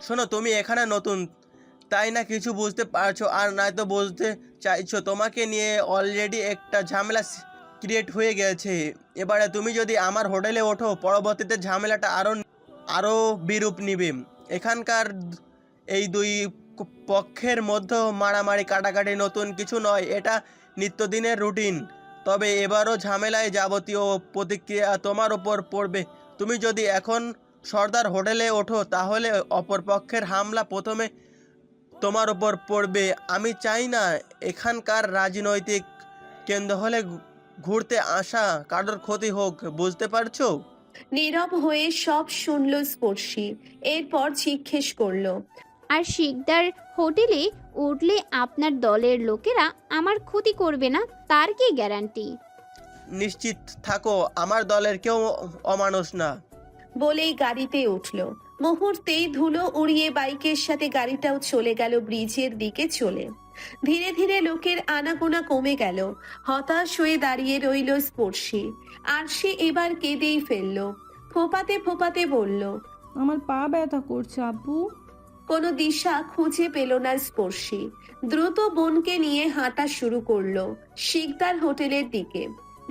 শোনো, তুমি এখানে নতুন, তাই না কিছু বুঝতে পারছো আর নয়তো বুঝতে চাইছো। তোমাকে নিয়ে অলরেডি একটা ঝামেলা ক্রিয়েট হয়ে গেছে। এবারে তুমি যদি আমার হোটেলে ওঠো, পরবর্তীতে ঝামেলাটা আরও বিরূপ নিবে। এখানকার এই দুই পক্ষের মধ্যে মারামারি কাটাকাটি নতুন কিছু নয়, এটা নিত্যদিনের রুটিন। তবে এবারও ঝামেলায় যাবতীয় প্রতিক্রিয়া তোমার ওপর পড়বে। তুমি যদি এখন সর্দার হোটেলে ওঠো, তাহলে অপরপক্ষের হামলা প্রথমে তোমার ওপর পড়বে। আমি চাই না এখানকার রাজনৈতিক কেন্দ্র হলে ঘুরতে আসা কারোর ক্ষতি হোক, বুঝতে পারছো? নীরব হয়ে সব শুনল স্পর্শী। এরপর জিজ্ঞেস করলো, আর শিকদার হোটেলে উঠলে আপনার দলের লোকেরা আমার ক্ষতি করবে না, তার কি গ্যারান্টি? নিশ্চিত থাকো, আমার দলের কেউ অমানুষ না। বলেই গাড়িতে উঠল। মুহূর্তেই ধুলো উড়িয়ে বাইকের সাথে গাড়িটাও চলে গেল ব্রিজের দিকে চলে। ধীরে ধীরে লোকের আনাগোনা কমে গেল। হতাশ হয়ে দাঁড়িয়ে রইল স্পর্শী। আর সে এবার কেঁদেই ফেলল। ফোপাতে ফোপাতে বলল, আমার পা ব্যথা করছে আব্বু। কোনো দিশা খুঁজে পেল না স্পর্শী। দ্রুত বোনকে নিয়ে হাঁটা শুরু করলো শিকদার হোটেলের দিকে।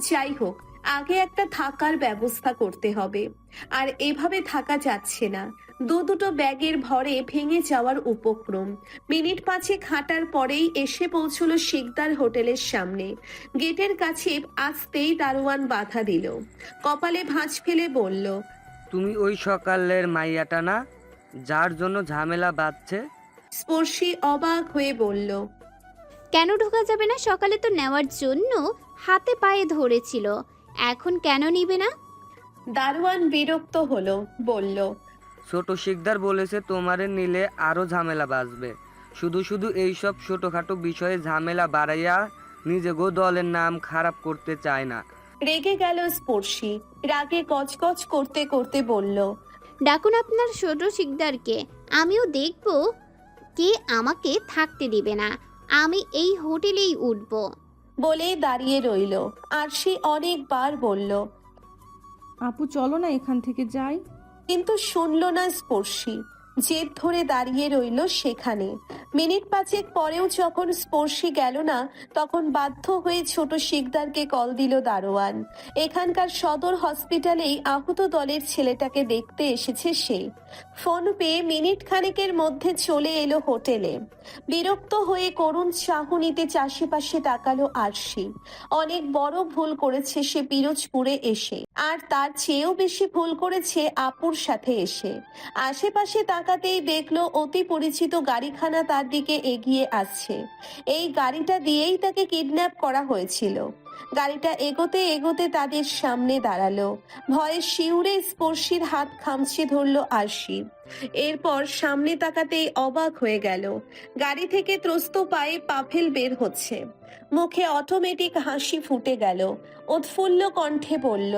যাই হোক, আগে একটা থাকার ব্যবস্থা করতে হবে। আর এভাবে থাকা যাচ্ছে না। দুটো ব্যাগের ভরে ভেঙে যাওয়ার উপক্রম। মিনিট 5 হাঁটার পরেই এসে পৌঁছলো শিকদার হোটেলের সামনে। গেটের কাছে আসতেই দারোয়ান বাধা দিল। কপালে ভাঁজ ফেলে বলল, তুমি ওই সকালের মাইয়াটা না, যার জন্য ঝামেলা বাঁধছে? স্পর্শী অবাক হয়ে বলল, কেন ঢোকা যাবে না? সকালে তো নেওয়ার জন্য হাতে পায়ে ধরেছিল, এখন কেন নিবে না? দারোয়ান বিরক্ত হলো, বলল, ছোট শিকদার বলেছে তোমারে নিলে আরো ঝামেলা বাঁচবে। শুধু শুধু এইসব ছোটখাটো বিষয়ে ঝামেলা বাড়াইয়া নিজেগো দলের নাম খারাপ করতে চায় না। রেগে গেল স্পর্শী। রাগে গজগজ করতে করতে বলল, ডাকুন আপনার ছোট শিকদারকে, আমিও দেখব কে আমাকে থাকতে দিবে না। আমি এই হোটেলেই উঠব। বলে দাঁড়িয়ে রইল। আর সে অনেকবার বলল, আপু চলো না এখান থেকে যাই। কিন্তু শুনল না স্পর্শী। জেদ ধরে দাঁড়িয়ে রইল সেখানে। মিনিট 5 পরেও যখন স্পর্শী গেল না, তখন বাধ্য হয়ে ছোট শিকদারকে কল দিল দারোয়ান। এখানকার সদর হসপিটালেই আহত দলের ছেলেটাকে দেখতে এসেছে সে। ফোন পেয়ে মিনিট খানেকের মধ্যে চলে এলো হোটেলে। বিরক্ত হয়ে করুণ চাহনিতে চাষিপাশে তাকালো আরশি। অনেক বড় ভুল করেছে সে পিরোজপুরে এসে, আর তার চেয়েও বেশি ভুল করেছে আপুর সাথে এসে। আশেপাশে তাকাতেই দেখলো অতি পরিচিত গাড়িখানা তার দিকে এগিয়ে আসছে। এই গাড়িটা দিয়েই তাকে কিডন্যাপ করা হয়েছিল। গাড়িটা এগোতে এগোতে তাদের সামনে দাঁড়ালো। ভয়ে শিউরে স্পর্শীর হাত খামচে ধরলো আরশি। এরপর সামনে তাকাতেই অবাক হয়ে গেল। গাড়ি থেকে ত্রস্ত পায়ে পাভেল বের হচ্ছে। মুখে অটোমেটিক হাসি ফুটে গেল। উৎফুল্ল কণ্ঠে বলল,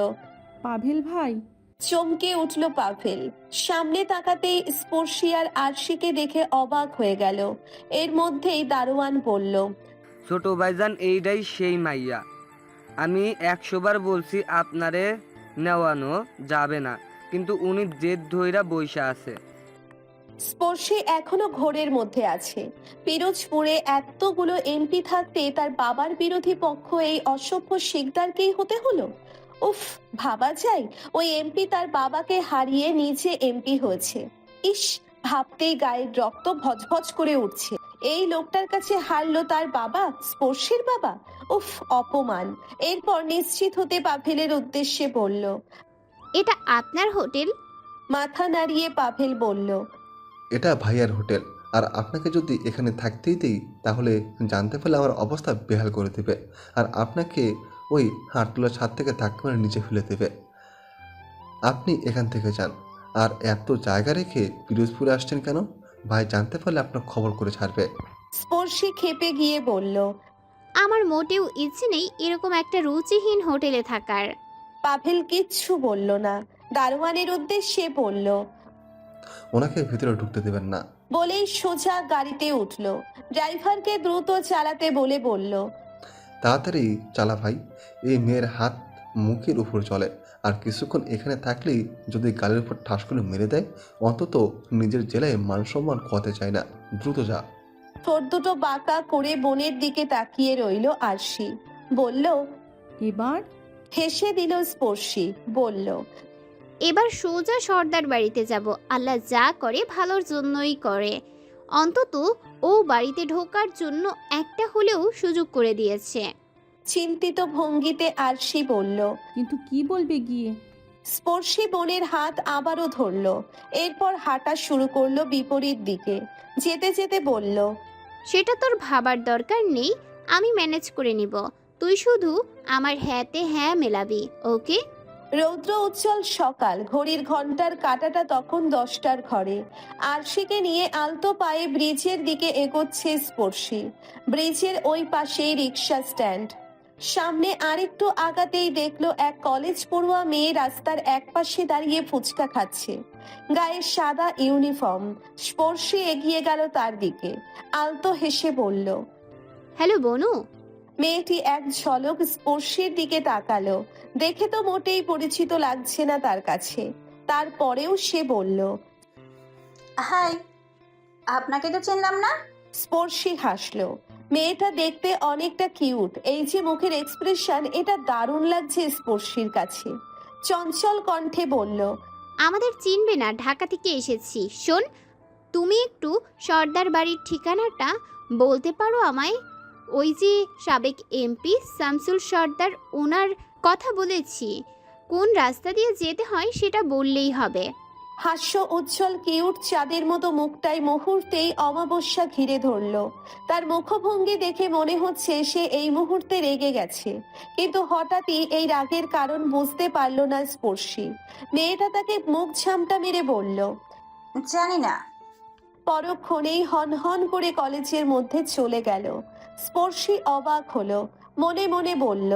পাভেল ভাই। চমকে উঠল পাভেল। সামনে তাকাতেই স্পর্শী আর আরশিকে দেখে অবাক হয়ে গেল। এর মধ্যেই দারোয়ান বলল, ছোট ভাইজান, এইটাই সেই মাইয়া। আমি 100 বার বলছি আপনারে নেওয়ানো যাবে না, কিন্তু উনি জেদ ধইরা বইসা আছে। স্পর্শী এখনো ঘোরের মধ্যে আছে। পিরোজপুরে এতগুলো এমপি থাকতে তার বাবার বিরোধী পক্ষ এই অসভ্য শিকদারকেই হতে হলো। উফ, ভাবা যায় ওই এমপি তার বাবাকে হারিয়ে নিজে এমপি হয়েছে। ইস, ভাবতেই গায়ের রক্ত ভজভজ করে উঠছে। এই লোকটার কাছে হারলো তার বাবা, স্পর্শীর বাবা। উফ, অপমান। এরপর নিশ্চিত হতে পাভেলের উদ্দেশ্যে বলল, এটা আপনার হোটেল? মাথা নাড়িয়ে পাভেল বলল, এটা ভাইয়ার হোটেল, আর আপনাকে যদি এখানে থাকতেই দিই তাহলে জানতে পারলে আমার অবস্থা বেহাল করে দেবে, আর আপনাকে ওই হাটতলার ছাদ থেকে ধাক্কা মেরে নিচে ফেলে দেবে। আপনি এখান থেকে যান। আর এত জায়গা রেখে পিরোজপুরে আসছেন কেন? ভাই জানতে পারলে আপনার খবর করে ছাড়বে। স্পর্শী খেপে গিয়ে বলল, আমার মোটেও ইচ্ছে নেই এরকম একটা রুচিহীন হোটেলে থাকার। পাভেল কিচ্ছু বলল না। দারোয়ানের উদ্দেশ্যে বলল, ওনাকে ভিতরে ঢুকতে দেবেন না। বলেই সোজা গাড়িতে উঠল। ড্রাইভারকে দ্রুত চালাতে বলে বলল, তাড়াতাড়ি চালা ভাই, এই মেয়ের হাত মুখের উপর চলে, আর কিছুক্ষণ এখানে থাকলেই যদি গালের উপর ঠাস করে মেরে দেয়, অন্তত নিজের জেলায় মান সম্মান খোয়াতে চায় না। দ্রুত যা। ঠোঁট দুটো বাঁকা করে বোনের দিকে তাকিয়ে রইল আরশি। বলল, এবার হেসে দিল স্পর্শী। বলল, এবার সোজা সর্দার বাড়িতে যাব। আল্লাহ যা করে ভালোর জন্যই করে। অন্তত ও বাড়িতে ঢোকার জন্য একটা হলেও সুযোগ করে দিয়েছে। চিন্তিত ভঙ্গিতে আরশি বলল। কিন্তু কি বলবে গিয়ে? স্পর্শী বোনের হাত আবারও ধরল। এরপর হাঁটা শুরু করলো বিপরীত দিকে। যেতে যেতে বলল, সেটা তোর ভাবার দরকার নেই, আমি ম্যানেজ করে নিব। তুই শুধু আমার হ্যাঁতে হ্যাঁ মেলাবি, ওকে? রৌদ্র উজ্জ্বল সকাল, ঘড়ির ঘন্টার কাঁটাটা তখন 10টার ঘরে। আরশিকে নিয়ে আলতো পায়ে ব্রিজের দিকে এগোচ্ছে স্পর্শী। ব্রিজের ওই পাশেই রিক্সা স্ট্যান্ড। সামনে আরেকটু আগাতেই দেখলো এক কলেজ পড়ুয়া মেয়ে রাস্তার একপাশে দাঁড়িয়ে ফুচকা খাচ্ছে। গায়ে সাদা ইউনিফর্ম। স্পর্শী এগিয়ে গেল তার দিকে। আলতো হেসে বলল। হ্যালো বনু। মেয়েটি এক ঝলক স্পর্শীর দিকে তাকালো। দেখে তো মোটেই পরিচিত লাগছে না তার কাছে। তারপরেও সে বলল, হাই, আপনাকে তো চিনলাম না। স্পর্শী হাসলো। মেয়েটা দেখতে অনেকটা কিউট। এই যে মুখের এক্সপ্রেশন, এটা দারুণ লাগছে স্পর্শীর কাছে। চঞ্চল কণ্ঠে বলল, আমাদের চিনবে না, ঢাকা থেকে এসেছি। শোন, তুমি একটু সর্দার বাড়ির ঠিকানাটা বলতে পারো আমায়? ওই যে সাবেক এমপি শামসুল সর্দার, ওনার কথা বলেছি। কোন রাস্তা দিয়ে যেতে হয় সেটা বললেই হবে। হাস্য উজ্জ্বল কিউট চাঁদের মতো মুখটাই মুহূর্তেই অমাবস্যা ঘিরে ধরল। তার মুখভঙ্গি দেখে মনে হচ্ছে সে এই মুহূর্তে রেগে গেছে। কিন্তু হঠাৎই এই রাগের কারণ বুঝতে পারল না স্পর্শী। মেয়েটা তাকে মুখ ঝামটা মেরে বলল, জানি না। পরক্ষণেই হন হন করে কলেজের মধ্যে চলে গেল। স্পর্শী অবাক হলো। মনে মনে বলল,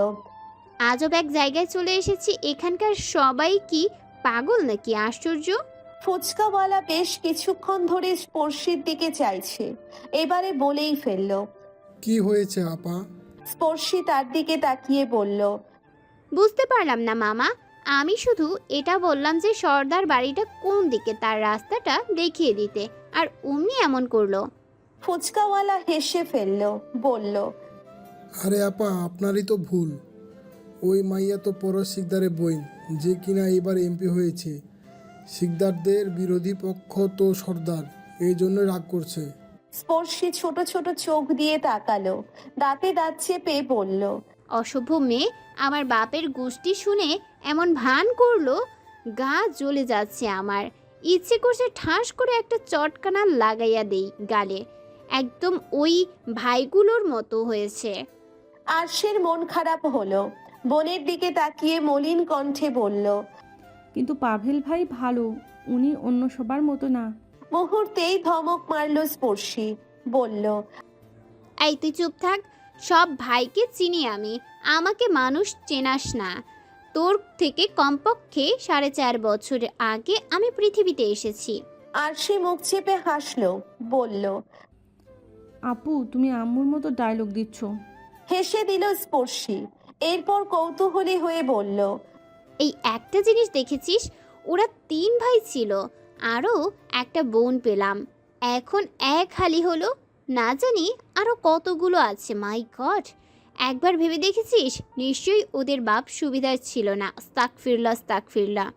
আজব এক জায়গায় চলে এসেছি। এখানকার সবাই কি পাগল নাকি? আশ্চর্য। ফুচকাওয়ালা বেশ কিছুক্ষণ ধরে স্পর্শীর দিকে চাইছে। এবারে বলেই ফেলল। কি হয়েছে আপা? স্পর্শী তার দিকে তাকিয়ে বলল, বুঝতে পারলাম না মামা। আমি শুধু এটা বললাম যে সর্দার বাড়িটা কোন দিকে, তার রাস্তাটা দেখিয়ে দিতে, আর অমনি এমন করলো। ফুচকাওয়ালা হেসে ফেলল। বলল, আরে আপা, আপনারই তো ভুল। ওই মাইয়া তো পরশ শিকদারের বইন, যে কিনা এবার এমপি হয়েছে। শিকদারদের বিরোধী পক্ষ তো সর্দার, এই জন্য রাগ করছে। স্পর্শী ছোট ছোট চোখ দিয়ে তাকালো। দাঁতে দাঁত চেপে বলল, অসভ্য মেয়ে, আমার বাপের গোষ্ঠী শুনে এমন ভান করলো, গা জ্বলে যাচ্ছে আমার। ইচ্ছে করছে ঠাস করে একটা চটকানা লাগাইয়া দেই গালে। একদম ওই ভাইগুলোর মতো হয়েছে। আরশের মন খারাপ হলো। বোনের দিকে তাকিয়ে মলিন কণ্ঠে বলল, কিন্তু পাভেল ভাই ভালো, উনি অন্য সবার মতো না। মুহূর্তেই ধমক মারল স্পর্শী। বলল, এই তুই চুপ থাক। সব ভাইকে চিনি আমি, আমাকে মানুষ চেনাস না। তোর থেকে কমপক্ষে 4.5 বছর আগে আমি পৃথিবীতে এসেছি। আরশি মুখ চেপে হাসলো। বলল, আপু, তুমি আম্মুর মতো ডায়লগ দিচ্ছ। হেসে দিল স্পর্শী। এরপর কৌতূহলী হয়ে বলল, এই একটা জিনিস দেখেছিস, ওরা 3 ভাই ছিল, আরও একটা বোন পেলাম। এখন এক হালি হলো, না জানি আরও কতগুলো আছে। মাই গড, একবার ভেবে দেখেছিস? নিশ্চয়ই ওদের বাপ সুবিধার ছিল না। আস্তাগফিরুল্লাহ।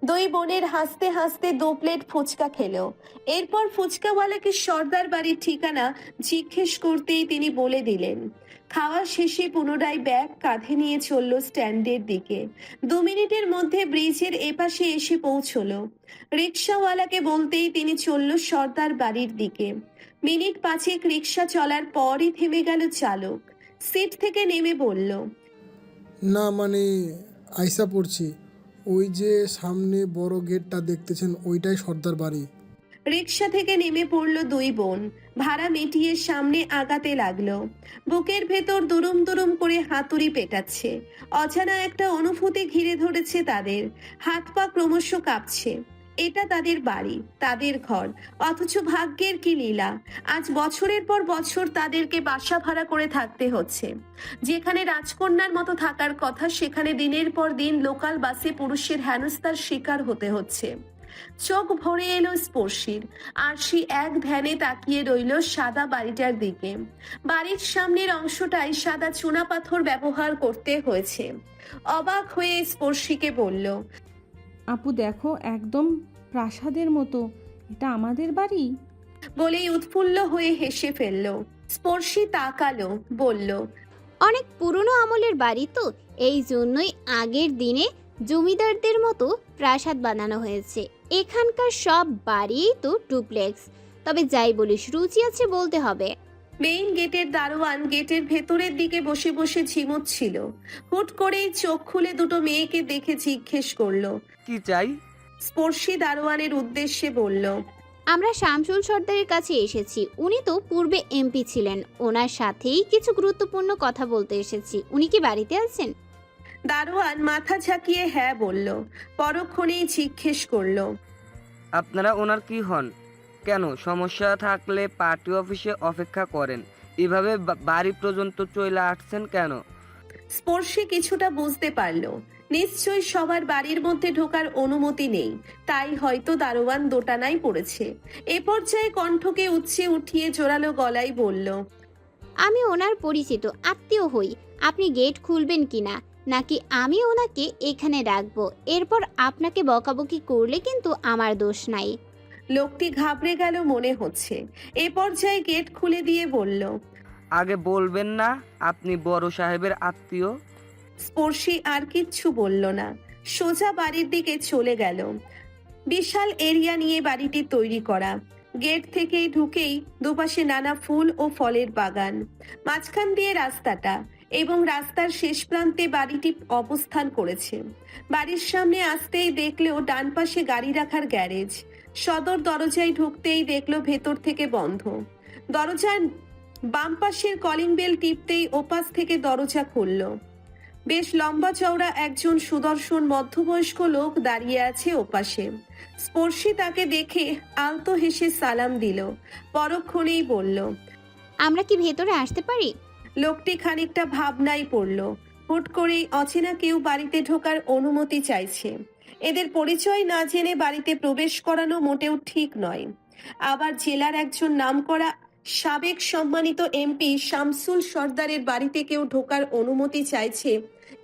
দুই বোনের হাসতে হাসতে 2 প্লেট ফুচকা খেলো। এরপর ফুচকাওয়ালাকে সর্দার বাড়ির ঠিকানা জিজ্ঞেস করতেই তিনি বলে দিলেন। খাওয়া শেষে পুনরায় ব্যাগ কাঁধে নিয়ে চলল স্ট্যান্ডের দিকে। 2 মিনিটের মধ্যে ব্রিজের এপাশে এসে পৌঁছলো। রিক্সাওয়ালাকে বলতেই তিনি চলল সর্দার বাড়ির দিকে। মিনিট 5 রিক্সা চলার পরই থেমে গেল চালক। সিট থেকে নেমে বলল, না মানে আইসা পড়ছি। ওই যে সামনে বড় গেটটা দেখতেছেন, ওইটাই সর্দার বাড়ি। রিক্সা থেকে নেমে পড়ল 2 বোন। ভাড়া মিটিয়ে সামনে আগাতে লাগলো। বুকের ভেতর দুরুম দুরুম করে হাতুড়ি পেটাচ্ছে। অজানা একটা অনুভূতি ঘিরে ধরেছে তাদের। হাত পা ক্রমশ কাঁপছে। এটা তাদের বাড়ি, তাদের ঘর, অথচ ভাগ্যের কি লীলা, আজ বছরের পর বছর তাদেরকে বাসা ভাড়া করে থাকতে হচ্ছে। যেখানে রাজকন্যার মতো থাকার কথা সেখানে দিনের পর দিন লোকাল বাসে পুরুষের হেনস্থার শিকার হতে হচ্ছে। চোখ ভরে এলো স্পর্শীর। আরশি এক ধ্যানে তাকিয়ে রইল সাদা বাড়িটার দিকে। বাড়ির সামনের অংশটায় সাদা চুনাপাথর ব্যবহার করতে হয়েছে। অবাক হয়ে স্পর্শীকে বলল, আপু দেখো, একদম প্রাসাদের মতো। এটা আমাদের বাড়ি? বলেই উৎফুল্ল হয়ে হেসে ফেলল। স্পর্শী তাকালো, বলল, অনেক পুরনো আমলের বাড়ি তো, এই জন্যই আগের দিনে জমিদারদের মতো প্রাসাদ বানানো হয়েছে। এখানকার সব বাড়িই তো ডুপ্লেক্স। তবে যাই বলিস, রুচি আছে বলতে হবে। মেইন গেটের দারোয়ান গেটের ভেতরের দিকে বসে বসে ঝিমুচ্ছিল। হুট করেই চোখ খুলে দুটো মেয়েকে দেখে জিজ্ঞেস করলো। কি চাই? স্পর্শী দারোয়ানের উদ্দেশ্যে বলল, আমরা শামসুল সর্দারের কাছে এসেছি। উনি তো পূর্বে এমপি ছিলেন, ওনার সাথেই কিছু গুরুত্বপূর্ণ কথা বলতে এসেছি। উনি কি বাড়িতে আছেন? দারোয়ান মাথা ঝাঁকিয়ে হ্যাঁ বলল। পরক্ষণেই জিজ্ঞেস করলো, আপনারা ওনার কি হন? কেন, সমস্যা থাকলে পার্টি অফিসে অপেক্ষা করেন, এভাবে বাড়ি পর্যন্ত চলে আসছেন কেন? স্পর্শী কিছুটা বুঝতে পারলো। নিশ্চয়ই সবার বাড়ির মধ্যে ঢোকার অনুমতি নেই, তাই হয়তো দারোয়ান দোটানায় পড়েছে। এ পর্যায়ে কণ্ঠকে উচ্চে উঠিয়ে জোরালো গলায় বলল, আমি ওনার পরিচিত আত্মীয় হই। আপনি গেট খুলবেন কিনা, নাকি আমি ওনাকে এখানে রাখবো? এরপর আপনাকে বকাবকি করলে কিন্তু আমার দোষ নাই। লোকটি ঘাবড়ে গেল মনে হচ্ছে। এ পর্যায়ে গেট খুলে দিয়ে বলল, আগে বলবেন না আপনি বড় সাহেবের আত্মীয়? স্পর্শী আর কিচ্ছু বলল না, সোজা বাড়ির দিকে চলে গেল। বিশাল এরিয়া নিয়ে বাড়িটি তৈরি করা। গেট থেকে ঢুকেই দুপাশে নানা ফুল ও ফলের বাগান, মাঝখান দিয়ে রাস্তাটা, এবং রাস্তার শেষ প্রান্তে বাড়িটি অবস্থান করেছে। বাড়ির সামনে আসতেই দেখলো ডান পাশে গাড়ি রাখার গ্যারেজ। সদর দরজায় ঢুকতেই দেখলো ভেতর থেকে বন্ধ। দরজার বাম পাশের কলিং বেল টিপতেই ওপাশ থেকে দরজা খুলল। বেশ লম্বা চওড়া একজন সুদর্শন মধ্যবয়স্ক লোক দাঁড়িয়ে আছে ওপাশে। স্পর্শী তাকে দেখে আলতো হেসে সালাম দিল। পরক্ষণেই বলল, আমরা কি ভেতরে আসতে পারি? লোকটি খানিকটা ভাবনায় পড়ল। হুট করেই অচেনা কেউ বাড়িতে ঢোকার অনুমতি চাইছে। এদের পরিচয় না জেনে বাড়িতে প্রবেশ করানো মোটেও ঠিক নয়। আবার জেলার একজন নামকরা সাবেক সম্মানিত এমপি শামসুল সর্দারের বাড়িতে কেউ ঢোকার অনুমতি চাইছে।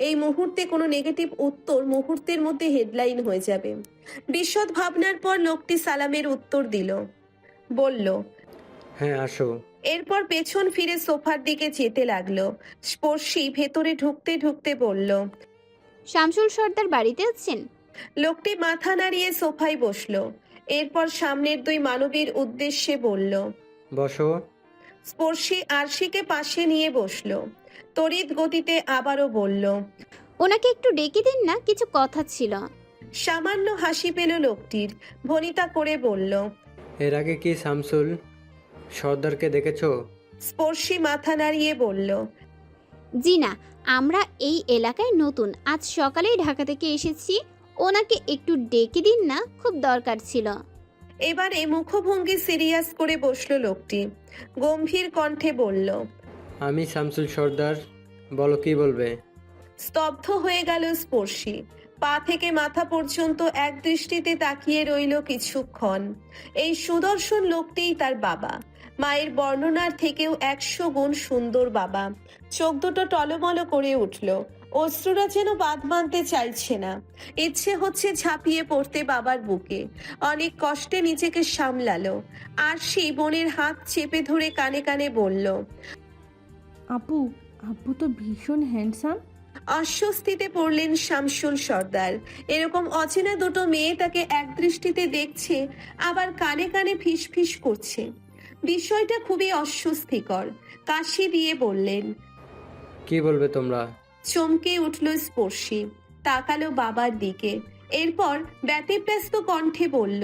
এই মুহূর্তে কোনো নেগেটিভ উত্তর মুহূর্তের মধ্যে হেডলাইন হয়ে যাবে। বিশদ ভাবনার পর লোকটি সালামের উত্তর দিল, বলল, হ্যাঁ আসো। এরপর পেছন ফিরে সোফার দিকে যেতে লাগলো। স্পর্শী ভেতরে ঢুকতে ঢুকতে বলল, শামসুল সর্দার বাড়িতে আছেন? লোকটি মাথা নাড়িয়ে সোফায় বসলো। এরপর সামনের দুই মানবীর উদ্দেশ্যে বলল, বসো। স্পর্শী আরশিকে পাশে নিয়ে বসলো। তড়িৎ গতিতে আবারও বলল, ওনাকে একটু ডেকে দিন না, কিছু কথা ছিল। সামান্য হাসি পেল লোকটির। ভনিতা করে বলল, এর আগে কি শামসুল সর্দারকে দেখেছো? স্পর্শী মাথা নাড়িয়ে বলল, জি না, আমরা এই এলাকায় নতুন, আজ সকালেই ঢাকা থেকে এসেছি। ওনাকে একটু ডেকে দিন না, খুব দরকার ছিল। এবারে মুখভঙ্গি সিরিয়াস করে বসলো লোকটি। গম্ভীর কণ্ঠে বলল, আমি শামসুল সর্দার, বলো কি বলবে? স্তব্ধ হয়ে গেল স্পর্শী। পা থেকে মাথা পর্যন্ত এক দৃষ্টিতে তাকিয়ে রইল কিছুক্ষণ। এই সুদর্শন লোকটিই তার বাবা। মায়ের বর্ণনার থেকেও 100 গুণ সুন্দর বাবা। চোখ দুটো টলমল করে উঠল। অশ্রুরা যেন বাদ মানতে চাইছে না। ইচ্ছে হচ্ছে ঝাঁপিয়ে পড়তে বাবার বুকে। অনেক কষ্টে নিজেকে সামলালো। আরশি বোনের হাত চেপে ধরে কানে কানে বলল, আপু, আপু তো ভীষণ হ্যান্ডসাম। অস্বস্তিতে পড়লেন শামসুল সর্দার। এরকম অচেনা দুটো মেয়ে তাকে এক দৃষ্টিতে দেখছে, আবার কানে কানে ফিসফিস করছে। বিষয়টা খুবই অস্বস্তিকর। কাশি দিয়ে বললেন, কি বলবে তোমরা? চমকে উঠল স্পর্শী। তাকালো বাবার দিকে। এরপর ব্যতিব্যস্ত কণ্ঠে বলল,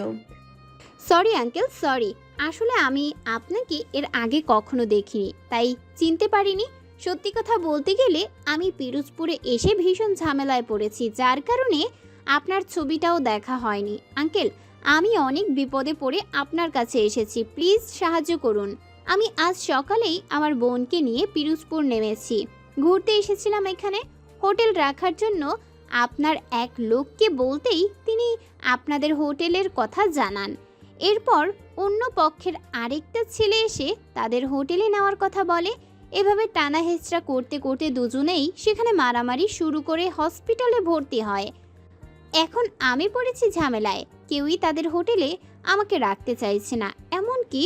সরি আঙ্কেল, সরি। আসলে আমি আপনাকে এর আগে কখনো দেখিনি, তাই চিনতে পারিনি। সত্যি কথা বলতে গেলে আমি পিরোজপুরে এসে ভীষণ ঝামেলায় পড়েছি, যার কারণে আপনার ছবিটাও দেখা হয়নি। আঙ্কেল, আমি অনেক বিপদে পড়ে আপনার কাছে এসেছি, প্লিজ সাহায্য করুন। আমি আজ সকালেই আমার বোনকে নিয়ে পিরোজপুর নেমেছি। ঘুরতে এসেছিলাম এখানে। হোটেল রাখার জন্য আপনার এক লোককে বলতেই তিনি আপনাদের হোটেলের কথা জানান। এরপর অন্য পক্ষের আরেকটা ছেলে এসে তাদের হোটেলে নেওয়ার কথা বলে। এভাবে টানা হেঁচড়া করতে করতে দুজনেই সেখানে মারামারি শুরু করে হসপিটালে ভর্তি হয়। এখন আমি পড়েছি ঝামেলায়, কেউই তাদের হোটেলে আমাকে রাখতে চাইছে না। এমনকি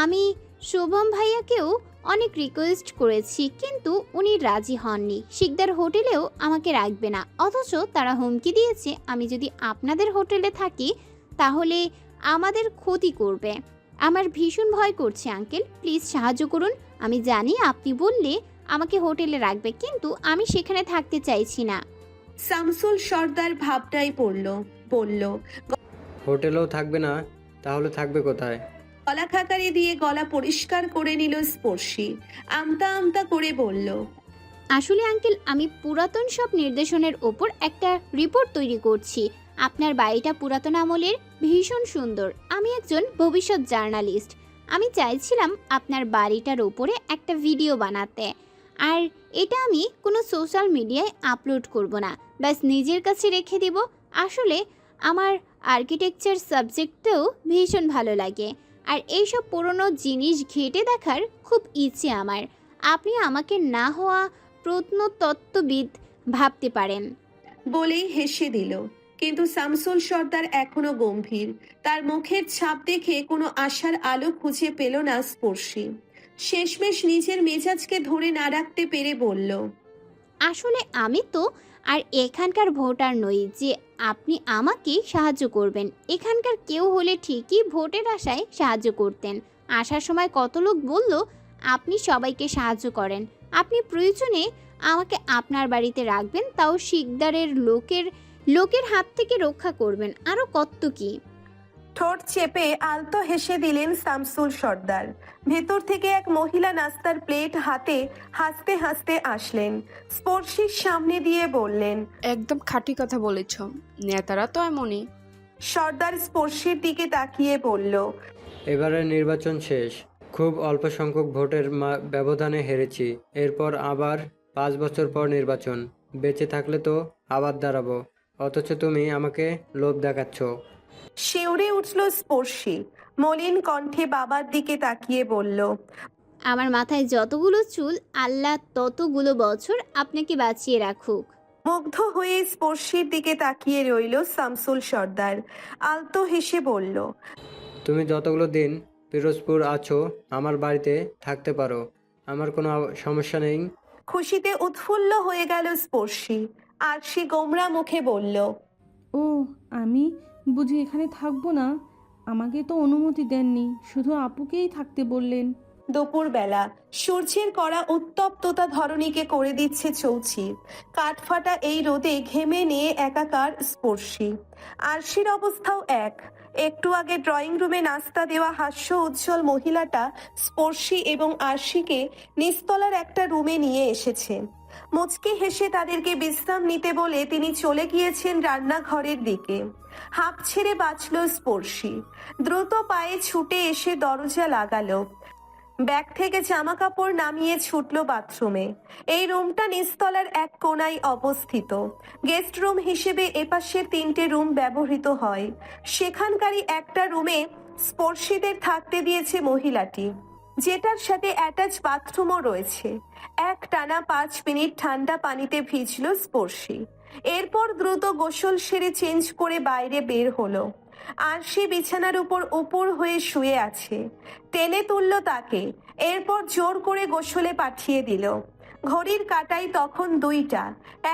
আমি শুভম ভাইয়াকেও অনেক রিকোয়েস্ট করেছি, কিন্তু উনি রাজি হননি। শিকদার হোটেলেও আমাকে রাখবে না, অথচ তারা হুমকি দিয়েছে আমি যদি আপনাদের হোটেলে থাকি তাহলে আমাদের ক্ষতি করবে। আমার ভীষণ ভয় করছে আঙ্কেল, প্লিজ সাহায্য করুন। আমি জানি আপনি বললে আমাকে হোটেলে রাখবে, কিন্তু আমি সেখানে থাকতে চাইছি না। শামসুল সর্দার ভাবনায় পড়ল, বলল, হোটেলেও থাকবে না, তাহলে থাকবে কোথায়? গলা খাকারি দিয়ে গলা পরিষ্কার করে নিল স্পর্শী। আমতা আমতা করে বলল, আসলে আঙ্কেল, আমি পুরাতন সব নির্দেশনের ওপর একটা রিপোর্ট তৈরি করছি। আপনার বাড়িটা পুরাতন আমলের, ভীষণ সুন্দর। আমি একজন ভবিষ্যৎ জার্নালিস্ট। আমি চাইছিলাম আপনার বাড়িটার ওপরে একটা ভিডিও বানাতে। আর এটা আমি কোনো সোশ্যাল মিডিয়ায় আপলোড করব না, ব্যাস নিজের কাছে রেখে দেব। আসলে আমার আর্কিটেকচার সাবজেক্টটাও ভীষণ ভালো লাগে, আর এইসব পুরনো জিনিস ঘেঁটে দেখার খুব ইচ্ছে আমার। আপনি আমাকে না হওয়া প্রত্নতত্ত্ববিদ ভাবতে পারেন। বলেই হেসে দিল। কিন্তু শামসুল সর্দার এখনো গম্ভীর। তার মুখের ছাপ দেখে কোনো আশার আলো খুঁজে পেল না স্পর্শী। শেষমেশ নিজের মেজাজকে ধরে না রাখতে পেরে বলল, আসলে আমি তো আর এখানকার ভোটার নই যে আপনি আমাকে সাহায্য করবেন। এখানকার কেউ হলে ঠিকই ভোটের আশায় সাহায্য করতেন। আসার সময় কত লোক বলল আপনি সবাইকে সাহায্য করেন, আপনি প্রয়োজনে আমাকে আপনার বাড়িতে রাখবেন, তাও শিকদারের লোকের হাত থেকে রক্ষা করবেন, আরও কত কি। ঠোঁট চেপে আলতো হেসে দিলেন শামসুল সর্দার। ভেতর থেকে এক মহিলা নাস্তার প্লেট হাতে হাসতে হাসতে আসলেন। স্পর্শীর সামনে দিয়ে বললেন, একদম খাঁটি কথা বলেছ, নেতারা তো এমনই। সর্দার স্পর্শীর দিকে তাকিয়ে বলল, এবারে নির্বাচন শেষ, খুব অল্প সংখ্যক ভোটের ব্যবধানে হেরেছি। এরপর আবার 5 বছর পর নির্বাচন, বেঁচে থাকলে তো আবার দাঁড়াবো, অথচ তুমি আমাকে লোভ দেখাচ্ছ। শিউরে উঠল স্পর্শী। মলিন কণ্ঠে বাবার দিকে তাকিয়ে বলল, আমার মাথায় যতগুলো চুল, আল্লাহ ততগুলো বছর আপনাকে বাঁচিয়ে রাখুক। মুগ্ধ হয়ে স্পর্শীর দিকে তাকিয়ে রইল শামসুল সর্দার। আলতো হেসে বলল, তুমি যতগুলো দিন পিরোজপুর আছো আমার বাড়িতে থাকতে পারো, আমার কোনো সমস্যা নেই। খুশিতে উৎফুল্ল হয়ে গেল স্পর্শী। আর সে গোমরা মুখে বলল, ও, আমি বুঝি এখানে থাকবো না? আমাকে তো অনুমতি দেননি, শুধু আপুকেই থাকতে বললেন। দুপুরবেলা সূর্যের কড়া উত্তপ্ততা ধরণীকে করে দিচ্ছে চৌচির। কাঠফাটা এই রোদে ঘেমে নিয়ে একাকার স্পর্শী। আরশির অবস্থাও এক। একটু আগে ড্রয়িং রুমে নাস্তা দেওয়া হাস্য উজ্জ্বল মহিলাটা স্পর্শী এবং আরশিকে নিচতলার একটা রুমে নিয়ে এসেছে। মুচকি হেসে তাদেরকে বিশ্রাম নিতে বলে তিনি চলে গিয়েছেন রান্নাঘরের দিকে। হাঁপ ছেড়ে বাঁচল স্পর্শী। দ্রুত পায়ে ছুটে এসে দরজা লাগালো। ব্যাগ থেকে জামা কাপড় নামিয়ে ছুটল বাথরুমে। এই রুমটা নিচতলার এক কোণায় অবস্থিত। গেস্ট রুম হিসেবে এপাশের 3টে রুম ব্যবহৃত হয়। সেখানকারই একটা রুমে স্পর্শীদের থাকতে দিয়েছে মহিলাটি, যেটার সাথে অ্যাটাচ বাথরুমও রয়েছে। এক টানা 5 মিনিট ঠান্ডা পানিতে ভিজল স্পর্শী। এরপর দ্রুত গোসল সেরে চেঞ্জ করে বাইরে বের হলো। আর সে বিছানার উপর হয়ে শুয়ে আছে। টেনে তুলল তাকে, এরপর জোর করে গোসলে পাঠিয়ে দিল। ঘড়ির কাঁটায় তখন 2টা।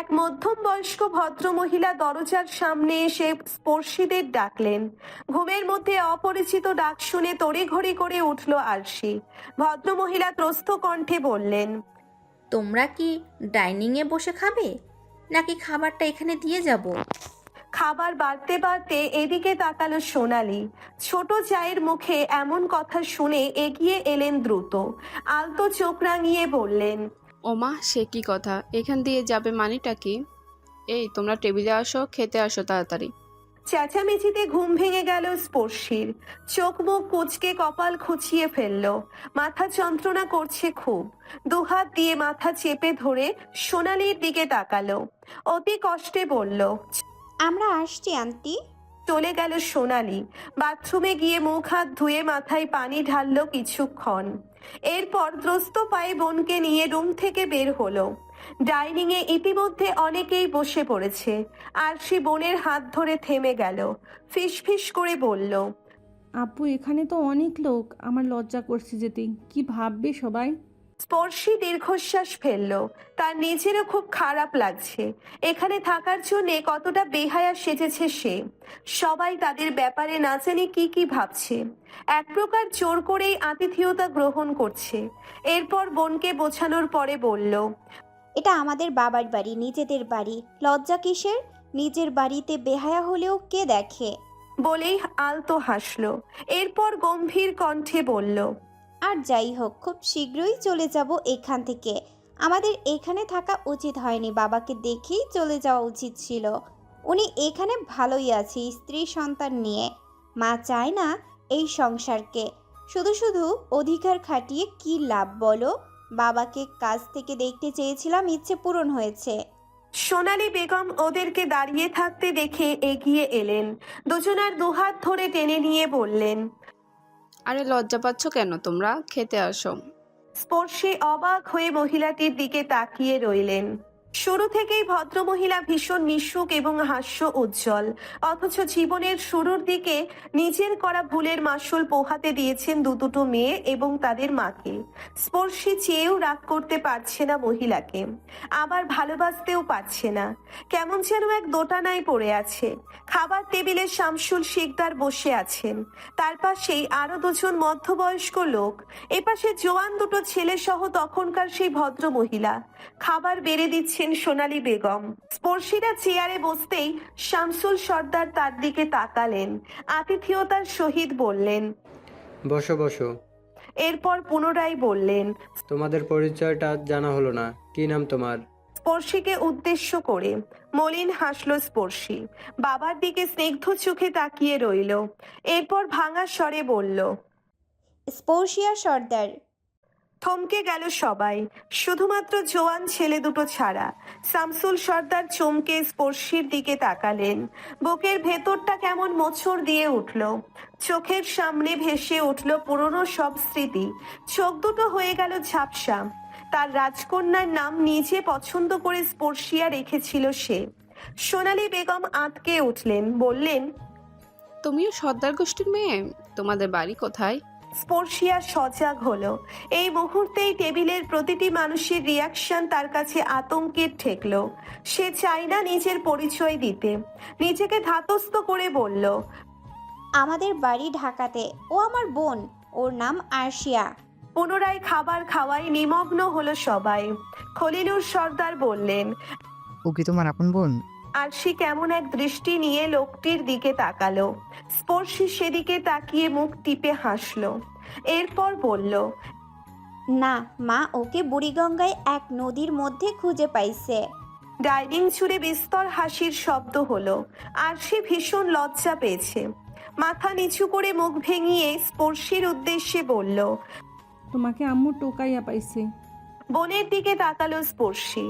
এক মধ্যম বয়স্ক ভদ্রমহিলা দরজার সামনে এসে স্পর্শীদের ডাকলেন। ঘুমের মধ্যে অপরিচিত ডাক শুনে তড়িঘড়ি করে উঠল আরশি। ভদ্রমহিলা ত্রস্ত কণ্ঠে বললেন, তোমরা কি ডাইনিংয়ে বসে খাবে, নাকি খাবারটা এখানে দিয়ে যাব? খাবার বাড়তে বাড়তে এদিকে তাকালো সোনালি। ছোট চায়ের মুখে এমন কথা শুনে এগিয়ে এলেন দ্রুত। আলতো চোখ রাঙিয়ে বললেন, ওমা, সে কি কথা, এখান দিয়ে যাবে মানেটা কি? এই তোমরা টেবিলে আসো, খেতে আসো তাড়াতাড়ি। চেঁচামেচিতে ঘুম ভেঙে গেল স্পর্শীর। চোখ মুখ কুঁচকে কপাল খুঁচিয়ে ফেলল। মাথা যন্ত্রণা করছে খুব। দুহাত দিয়ে মাথা চেপে ধরে সোনালির দিকে তাকালো। অতি কষ্টে বলল, আমরা আসছি আন্টি। চলে গেল সোনালি। বাথরুমে গিয়ে মুখ হাত ধুয়ে মাথায় পানি ঢাললো কিছুক্ষণ। এরপর দ্রস্ত পায়ে বোনকে নিয়ে রুম থেকে বের হলো। ডাইনিং এ ইতিমধ্যে অনেকেই বসে পড়েছে। আরশি বোনের হাত ধরে থেমে গেল। ফিসফিস করে বলল, আপু এখানে তো অনেক লোক, আমার লজ্জা করছে যেতে, কি ভাববে সবাই? স্পর্শী দীর্ঘশ্বাস ফেলল। তার নিজেরও খুব খারাপ লাগছে। এখানে থাকার জন্য কতটা বেহায়া সেজেছে সে। সবাই তাদের ব্যাপারে না জানি কি কি ভাবছে। এক প্রকার জোর করেই আতিথেয়তা গ্রহণ করছে। এরপর বোনকে বোঝানোর পরে বলল, এটা আমাদের বাবার বাড়ি, নিজেদের বাড়ি, লজ্জা কিসের? নিজের বাড়িতে বেহায়া হলেও কে দেখে? বলেই আলতো হাসলো। এরপর গম্ভীর কণ্ঠে বলল, আর যাই হোক, খুব শীঘ্রই চলে যাব এখান থেকে। আমাদের এখানে থাকা উচিত হয়নি, বাবাকে দেখেই চলে যাওয়া উচিত ছিল। উনি এখানে ভালোই আছে, স্ত্রী সন্তান নিয়ে। মা চায় না এই সংসারকে। শুধু শুধু অধিকার খাটিয়ে কি লাভ বলো? বাবাকে কাছ থেকে দেখতে চেয়েছিলাম, ইচ্ছে পূরণ হয়েছে। সোনালী বেগম ওদেরকে দাঁড়িয়ে থাকতে দেখে এগিয়ে এলেন। দুজনার দুহাত ধরে টেনে নিয়ে বললেন, আরে লজ্জা পাচ্ছ কেন তোমরা? খেতে আসো। স্পর্শে অবাক হয়ে মহিলাটির দিকে তাকিয়ে রইলেন। শুরু থেকেই ভদ্রমহিলা ভীষণ মিশুক এবং হাস্য উজ্জ্বল, অথচ জীবনের শুরুর দিকে নিজের করা ভুলের মাসুল পোহাতে দিয়েছেন দুটো মেয়ে এবং তাদের মাকে। স্পর্শী চেয়েও রাগ করতে পারছে না মহিলাকে, আবার ভালোবাসতেও পারছে না। কেমন যেন এক দোটানায় পড়ে আছে। খাবার টেবিলে শামসুল শিকদার বসে আছেন, তার পাশেই আরো দুজন মধ্যবয়স্ক লোক, এপাশে জোয়ান দুটো ছেলে সহ তখনকার সেই ভদ্র মহিলা। খাবার বেড়ে দিচ্ছেন সোনালী বেগম। স্পর্শীরা চেয়ারে বসতেই শামসুল সর্দার তার দিকে তাকালেন, আতিথেয়তার সহিত বললেন, বসো বসো। এরপর পুনরায় বললেন, তোমাদের পরিচয়টা জানা হলো না, কি নাম তোমার? স্পর্শীকে উদ্দেশ্য করে মলিন হাসল স্পর্শী, বাবার দিকে স্নিগ্ধ চোখে তাকিয়ে রইল। এরপর ভাঙা স্বরে বলল, স্পর্শিয়া সর্দার। থমকে গেল সবাই, শুধুমাত্র জোয়ান ছেলে দুটো ছাড়া। শামসুল সর্দার চমকে স্পর্শীর দিকে তাকালেন। বুকের ভেতরটা কেমন মোচড় দিয়ে উঠল। চোখের সামনে ভেসে উঠল পুরনো সব স্মৃতি। চোখ দুটো হয়ে গেল ঝাপসা। তার রাজকন্যার নাম নিজে পছন্দ করে স্পর্শিয়া রেখেছিল সে। সোনালী বেগম আঁতকে উঠলেন, বললেন, তুমিও সর্দার গোষ্ঠীর মেয়ে? তোমাদের বাড়ি কোথায়? স্পর্শিয়া সজাগ হলো। এই মুহূর্তেই টেবিলের প্রতিটি মানুষের রিয়াকশন তার কাছে আতঙ্কের ঠেকলো। সে চায় না নিজের পরিচয় দিতে, নিজেকে ধাতস্থ করে বলল, আমাদের বাড়ি ঢাকাতে। ও আমার বোন, ওর নাম আরশিয়া। পুনরায় খাবার খাওয়ায় নিমগ্ন হলো সবাই। খলিলুর সর্দার বললেন, ও কি তোমার আপন বোন? আরশি কেমন এক দৃষ্টি নিয়ে লোকটির দিকে তাকালো। স্পর্শী সেদিকে তাকিয়ে মুখ টিপে হাসলো। এরপর বলল, না মা, ওকে বুড়িগঙ্গায় এক নদীর মধ্যে খুঁজে পাইছে। ডাইনিং জুড়ে বিস্তর হাসির শব্দ হলো। আরশি ভীষণ লজ্জা পেয়েছে। মাথা নিচু করে মুখ ভেঙিয়ে স্পর্শীর উদ্দেশ্যে বলল, তোমাকে আম্মু টোকাইয়া পাইছে। বোনের দিকে তাকালো স্পর্শী।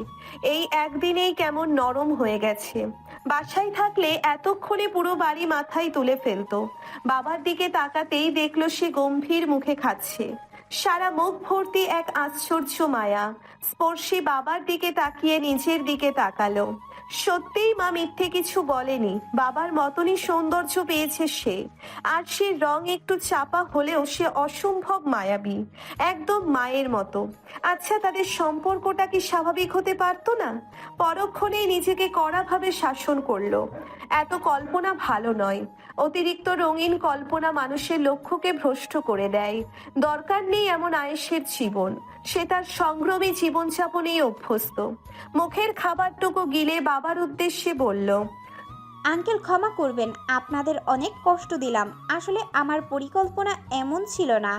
এই একদিনেই কেমন নরম হয়ে গেছে। বাসায় থাকলে এতক্ষণে পুরো বাড়ি মাথায় তুলে ফেলতো। বাবার দিকে তাকাতেই দেখলো সে গম্ভীর মুখে খাচ্ছে। সারা মুখ ভর্তি এক আশ্চর্য মায়া। স্পর্শী বাবার দিকে তাকিয়ে নিজের দিকে তাকালো। সত্যিই মা মিথ্যে কিছু বলেনি, বাবার মতনই সৌন্দর্য পেয়েছে সে। আর সে রং একটু চাপা হলেও সে অসম্ভব মায়াবী, একদম মায়ের মতো। আচ্ছা, তাদের সম্পর্কটা কি স্বাভাবিক হতে পারতো না? পরক্ষণেই নিজেকে কড়াভাবে শাসন করলো। এত কল্পনা ভালো নয়। অতিরিক্ত রঙিন কল্পনা মানুষের লক্ষ্যকে ভ্রষ্ট করে দেয়। দরকার নেই এমন আয়েশের জীবন। সে তার সংগ্রামী জীবনযাপনেই অভ্যস্ত। মুখের খাবারটুকু গিলে বাবার উদ্দেশ্যে বলল, আঙ্কেল ক্ষমা করবেন, আপনাদের অনেক কষ্ট দিলাম। আসলে আমার পরিকল্পনা এমন ছিল না।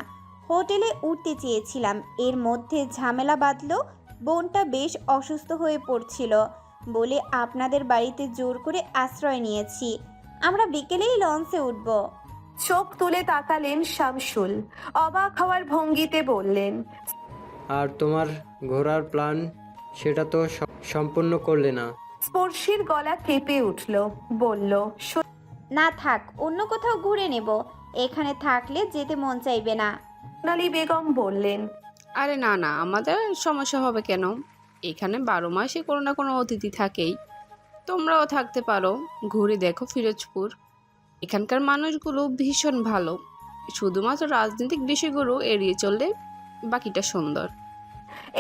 হোটেলে উঠতে চেয়েছিলাম, এর মধ্যে ঝামেলা বাঁধলো। বোনটা বেশ অসুস্থ হয়ে পড়ছিল বলে আপনাদের বাড়িতে জোর করে আশ্রয় নিয়েছি। আমরা বিকেলেই লঞ্চে উঠব। চোখ তুলে তাকালেন শামসুল, অবাক হওয়ার ভঙ্গিতে বললেন, আর তোমার ঘোরার প্ল্যান সেটা তো সম্পূর্ণ করলে না। স্পর্শীর গলা কেঁপে উঠল, বলল, না থাক, অন্য কোথাও ঘুরে নেব, এখানে থাকলে যেতে মন চাইবে না। সোনালী বেগম বললেন, আরে না না, আমাদের সমস্যা হবে কেন? এখানে 12 মাসে কোনো না কোনো অতিথি থাকেই। তোমরাও থাকতে পারো, ঘুরে দেখো ফিরোজপুর। এখানকার মানুষগুলো ভীষণ ভালো, শুধুমাত্র রাজনৈতিক বিষয়গুলো এড়িয়ে চললে বাকিটা সুন্দর।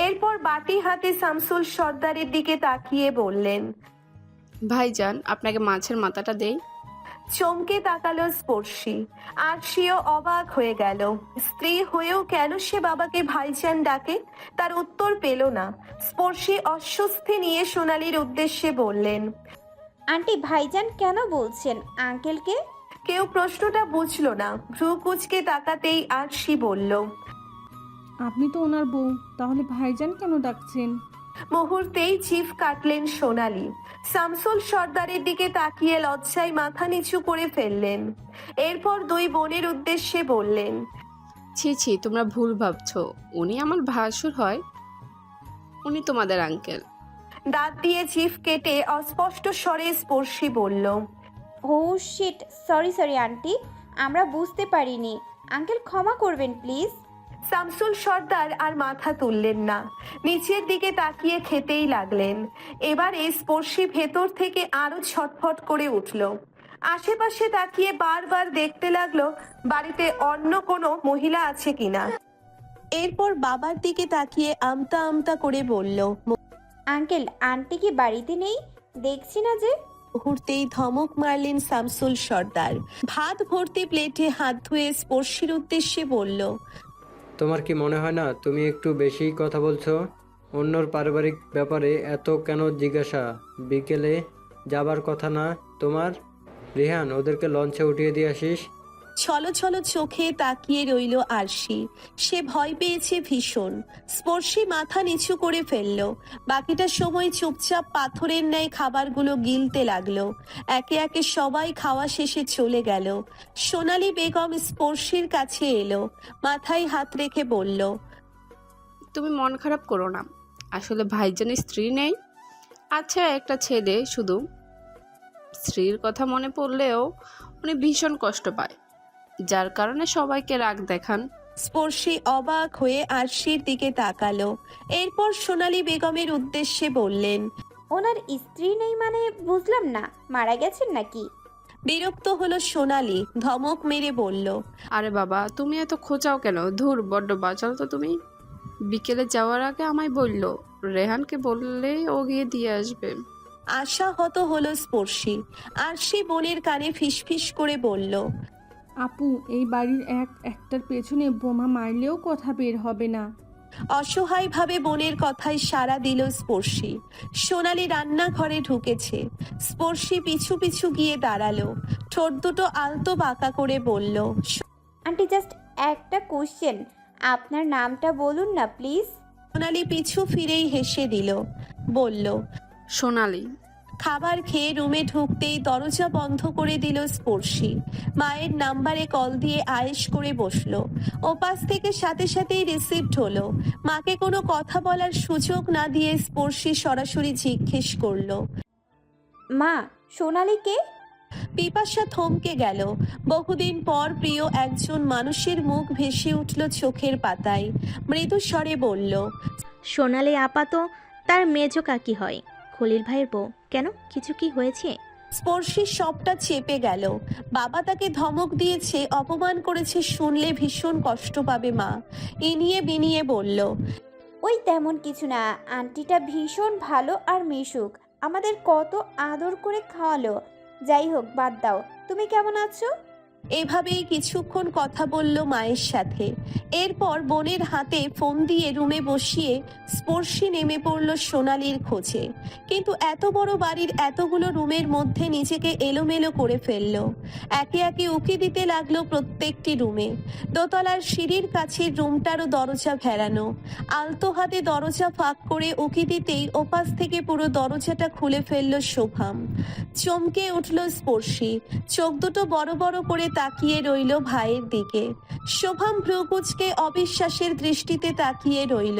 এরপর বাটি হাতে শামসুল সর্দারের দিকে তাকিয়ে বললেন, ভাইজান, আপনাকে মাছের মাথাটা দেই। চমকে তাকালো স্পর্শী, আর সেও অবাক হয়ে গেল। স্ত্রী হয়েও কেন সে বাবাকে ভাইজান ডাকে, তার উত্তর পেল না। স্পর্শী অস্বস্তি নিয়ে সোনালীর উদ্দেশ্যে বললেন, আন্টি ভাইজান কেন বলছেন আঙ্কেলকে? কেউ প্রশ্নটা বুঝলো না। ভ্রু কুচকে তাকাতেই আরশি বলল, আপনি তো ওনার বউ, তাহলে ভাইজান কেন ডাকছেন? মুহূর্তেই জিভ কাটলেন সোনালী। শামসুল সর্দারের দিকে তাকিয়ে লজ্জায় মাথা নিচু করে ফেললেন। এরপর দুই বোনের উদ্দেশ্যে বললেন, ছি ছি, তোমরা ভুল ভাবছো, উনি আমার ভাসুর হয়, উনি তোমাদের আঙ্কেল। দাঁত দিয়ে জিভ কেটে অস্পষ্ট স্বরে স্পর্শী বলল, ও শিট, সরি সরি আন্টি, আমরা বুঝতে পারিনি, আঙ্কেল ক্ষমা করবেন প্লিজ। শামসুল সর্দার আর মাথা তুললেন না, নিচের দিকে তাকিয়ে খেতেই লাগলেন। এবারে স্পর্শী ভেতর থেকে আরো ছটফট করে উঠল। আশেপাশে তাকিয়ে বারবার দেখতে লাগলো বাড়িতে অন্য কোনো মহিলা আছে কিনা। এরপর বাবার দিকে তাকিয়ে আমতা আমতা করে বলল, আঙ্কেল আন্টি কি বাড়িতে নেই? দেখছি না যে। মুহূর্তেই ধমক মারলেন শামসুল সর্দার। ভাত ভর্তি প্লেটে হাত ধুয়ে স্পর্শীর উদ্দেশ্যে বলল, তোমার কি মনে হয় না তুমি একটু বেশিই কথা বলছো? অন্যর পারিবারিক ব্যাপারে এত কেন জিজ্ঞাসা? বিকেলে যাবার কথা না তোমার? রিহান, ওদেরকে লঞ্চে উঠিয়ে দিয়ে আসিস। ছলো ছলো চোখে তাকিয়ে রইল আরশি। সে ভয় পেয়েছে ভীষণ। স্পর্শী মাথা নিচু করে ফেলল। বাকিটা সময় চুপচাপ পাথরের ন্যায় খাবারগুলো গিলতে লাগলো। একে একে সবাই খাওয়া শেষে চলে গেল। সোনালী বেগম স্পর্শীর কাছে এলো, মাথায় হাত রেখে বলল, তুমি মন খারাপ করো না, আসলে ভাইজানের স্ত্রী নেই, আচ্ছা একটা ছেলে শুধু। স্ত্রীর কথা মনে পড়লেও উনি ভীষণ কষ্ট পায়, যার কারণে সবাইকে রাগ দেখান। স্পর্শী অবাক হয়ে আরশির দিকে তাকালো। এরপর সোনালী বেগমের উদ্দেশ্যে বললেন, ওনার স্ত্রী নেই মানে বুঝলাম না, মারা গেছেন নাকি? বিরক্ত হলো সোনালী, ধমক মেরে বলল, আরে বাবা, তুমি এত খোঁচাও কেন? ধুর, বড্ড বাচাল তো তুমি। বিকেলে যাওয়ার আগে আমায় বলল, রেহানকে বললেই ও গিয়ে দিয়ে আসবে। আশাহত হলো স্পর্শী। আরশি বোনের কানে ফিসফিস করে বলল, আপু, এই বাড়ির একটার পেছনে বোমা মারলেও কথা বের হবে না। অসহায়ভাবে বোনের কথায় সাড়া দিল স্পর্শী। সোনালী রান্নাঘরে ঢুকেছে। স্পর্শী পিছু পিছু গিয়ে দাঁড়ালো, ঠোঁট দুটো আলতো বাঁকা করে বলল, আন্টি জাস্ট একটা কোশ্চেন, আপনার নামটা বলুন না প্লিজ। সোনালী পিছু ফিরেই হেসে দিল, বলল, সোনালি। খাবার খেয়ে রুমে ঢুকতেই দরজা বন্ধ করে দিল স্পর্শী। মায়ের নাম্বারে কল দিয়ে আয়েশ করে বসলো। ওপাশ থেকে সাথে সাথেই রিসিভড হলো। মাকে কোনো কথা বলার সুযোগ না দিয়ে স্পর্শী সরাসরি জিজ্ঞেস করলো, মা, সোনালীকে? পিপাসা থমকে গেল। বহুদিন পর প্রিয় একজন মানুষের মুখ ভেসে উঠল চোখের পাতায়। মৃদু স্বরে বলল, সোনালী আপা তো তার মেজো কাকি হয়, খলিল ভাইয়ের বউ। কেন, কিছু কি হয়েছে? স্পর্শীর সবটা চেপে গেল। বাবা তাকে ধমক দিয়েছে, অপমান করেছে, শুনলে ভীষণ কষ্ট পাবে মা। ইনিয়ে বিনিয়ে বলল, ওই তেমন কিছু না, আন্টিটা ভীষণ ভালো আর মিশুক, আমাদের কত আদর করে খাওয়ালো। যাই হোক, বাদ দাও, তুমি কেমন আছো? এভাবেই কিছুক্ষণ কথা বলল মায়ের সাথে। এরপর বোনের হাতে ফোন দিয়ে রুমে বসিয়ে স্পর্শী নেমে পড়ল সোনালির খোঁজে। কিন্তু এত বড় বাড়ির এতগুলো রুমের মধ্যে নিজেকে এলোমেলো করে ফেলল। একে একে উকি দিতে লাগলো প্রত্যেকটি রুমে। দোতলার সিঁড়ির কাছের রুমটারও দরজা ভেড়ানো। আলতো হাতে দরজা ফাঁক করে উকি দিতেই ওপাশ থেকে পুরো দরজাটা খুলে ফেলল শোভাম। চমকে উঠল স্পর্শী, চোখ দুটো বড় বড় করে তাকিয়ে রইল ভাইয়ের দিকে। শোভাম ভ্রুকুচকে অবিশ্বাসের দৃষ্টিতে তাকিয়ে রইল।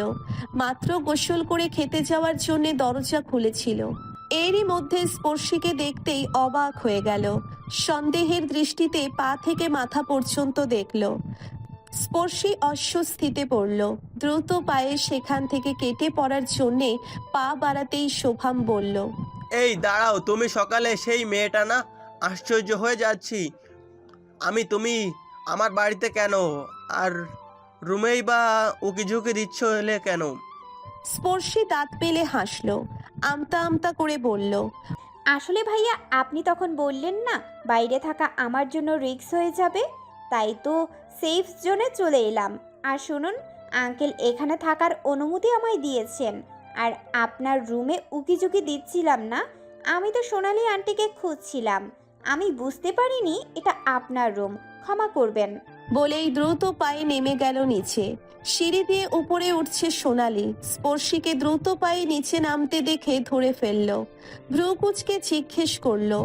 মাত্র গোসল করে খেতে যাওয়ার জন্য দরজা খুলেছিল। এরই মধ্যে স্পর্শীকে দেখতেই অবাক হয়ে গেল। সন্দেহের দৃষ্টিতে পা থেকে মাথা পর্যন্ত দেখল। স্পর্শী অস্বস্তিতে পড়ল। দ্রুত পায়ে সেখান থেকে কেটে পড়ার জন্যে পা বাড়াতেই শোভাম বলল, এই দাঁড়াও, তুমি সকালে সেই মেয়েটা না? আশ্চর্য হয়ে যাচ্ছি আমি, তুমি আমার বাড়িতে কেন? আর রুমেই বা উকিঝুঁকি দিচ্ছ হলে কেন? স্পর্শী দাঁত মেলে হাসল, আমতা আমতা করে বলল, আসলে ভাইয়া আপনি তখন বললেন না বাইরে থাকা আমার জন্য রিস্ক হয়ে যাবে, তাই তো সেফ জোনে চলে এলাম। আর শুনুন আঙ্কেল এখানে থাকার অনুমতি আমায় দিয়েছেন। আর আপনার রুমে উকিঝুঁকি দিচ্ছিলাম না, আমি তো সোনালি আন্টিকে খুঁজছিলাম। আমি বুঝতে পারিনি এটা আপনার রুম, ক্ষমা করবেন। বলেই দ্রুত পায়ে নেমে গেল নিচে। সিঁড়ি দিয়ে উপরে উঠছে সোনালি। স্পর্শীকে দ্রুত পায়ে নিচে নামতে দেখে ধরে ফেলল। ভ্রুকুচকে জিজ্ঞেস করলো,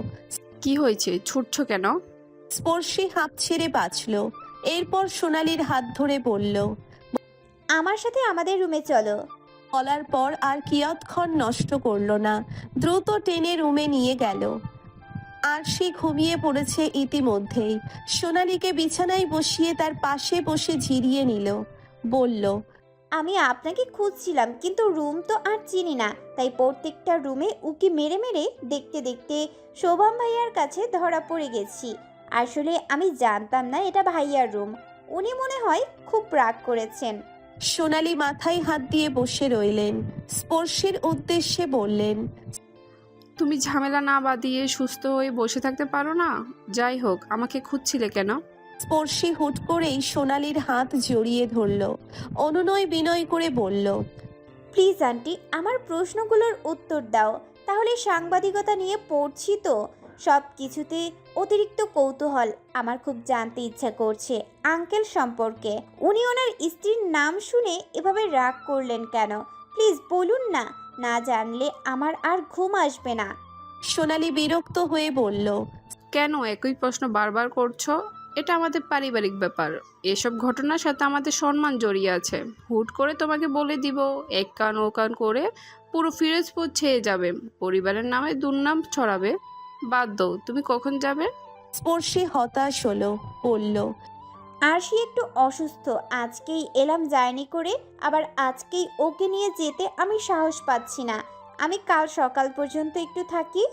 কি হয়েছে, ছুটছো কেন? স্পর্শী হাঁপ ছেড়ে বাঁচল। এরপর সোনালির হাত ধরে বলল, আমার সাথে আমাদের রুমে চলো। বলার পর আর কিয়ৎক্ষণ নষ্ট করলো না, দ্রুত টেনে রুমে নিয়ে গেল। আর সে ঘুমিয়ে পড়েছে ইতিমধ্যেই। সোনালীকে বিছানায় বসিয়ে তার পাশে বসে ঝিরিয়ে নিল। বলল, আমি আপনাকে খুঁজছিলাম কিন্তু রুম তো আর চিনি না, তাই প্রত্যেকটা রুমে উকি মেরে মেরে দেখতে দেখতে শোভাম ভাইয়ার কাছে ধরা পড়ে গেছি। আসলে আমি জানতাম না এটা ভাইয়ার রুম। উনি মনে হয় খুব রাগ করেছেন। সোনালী মাথায় হাত দিয়ে বসে রইলেন। স্পর্শের উদ্দেশ্যে বললেন, তুমি ঝামেলা না বাঁধিয়ে সুস্থ হয়ে বসে থাকতে পারো না? যাই হোক, আমাকে খুঁজছিলে কেন? স্পর্শী হুট করেই সোনালীর হাত জড়িয়ে ধরল। অনুনয় বিনয় করে বলল, প্লিজ আন্টি আমার প্রশ্নগুলোর উত্তর দাও, তাহলে সাংবাদিকতা নিয়ে পড়ছি তো সব কিছুতে অতিরিক্ত কৌতূহল। আমার খুব জানতে ইচ্ছা করছে আঙ্কেল সম্পর্কে। উনি ওনার স্ত্রীর নাম শুনে এভাবে রাগ করলেন কেন? প্লিজ বলুন না, না জানলে আমার আর ঘুম আসবে না। সোনালী বিরক্ত হয়ে বলল, কেন একই প্রশ্ন বারবার করছো? এটা আমাদের পারিবারিক ব্যাপার। এসব ঘটনার সাথে আমাদের সম্মান জড়িয়ে আছে। হুট করে তোমাকে বলে দিব, এক কান ও কান করে পুরো ফিরোজপুর ছেয়ে যাবে, পরিবারের নামে দুর্নাম ছড়াবে। বাদ দাও, তুমি কখন যাবে? স্পর্শী হতাশ হলো, বলল, আর সে একটু অসুস্থ, আজকেই এলাম জার্নি করে, আবার আজকেই ওকে নিয়ে যেতে আমি সাহস পাচ্ছি না। আমি কাল সকাল পর্যন্ত একটু থাকি।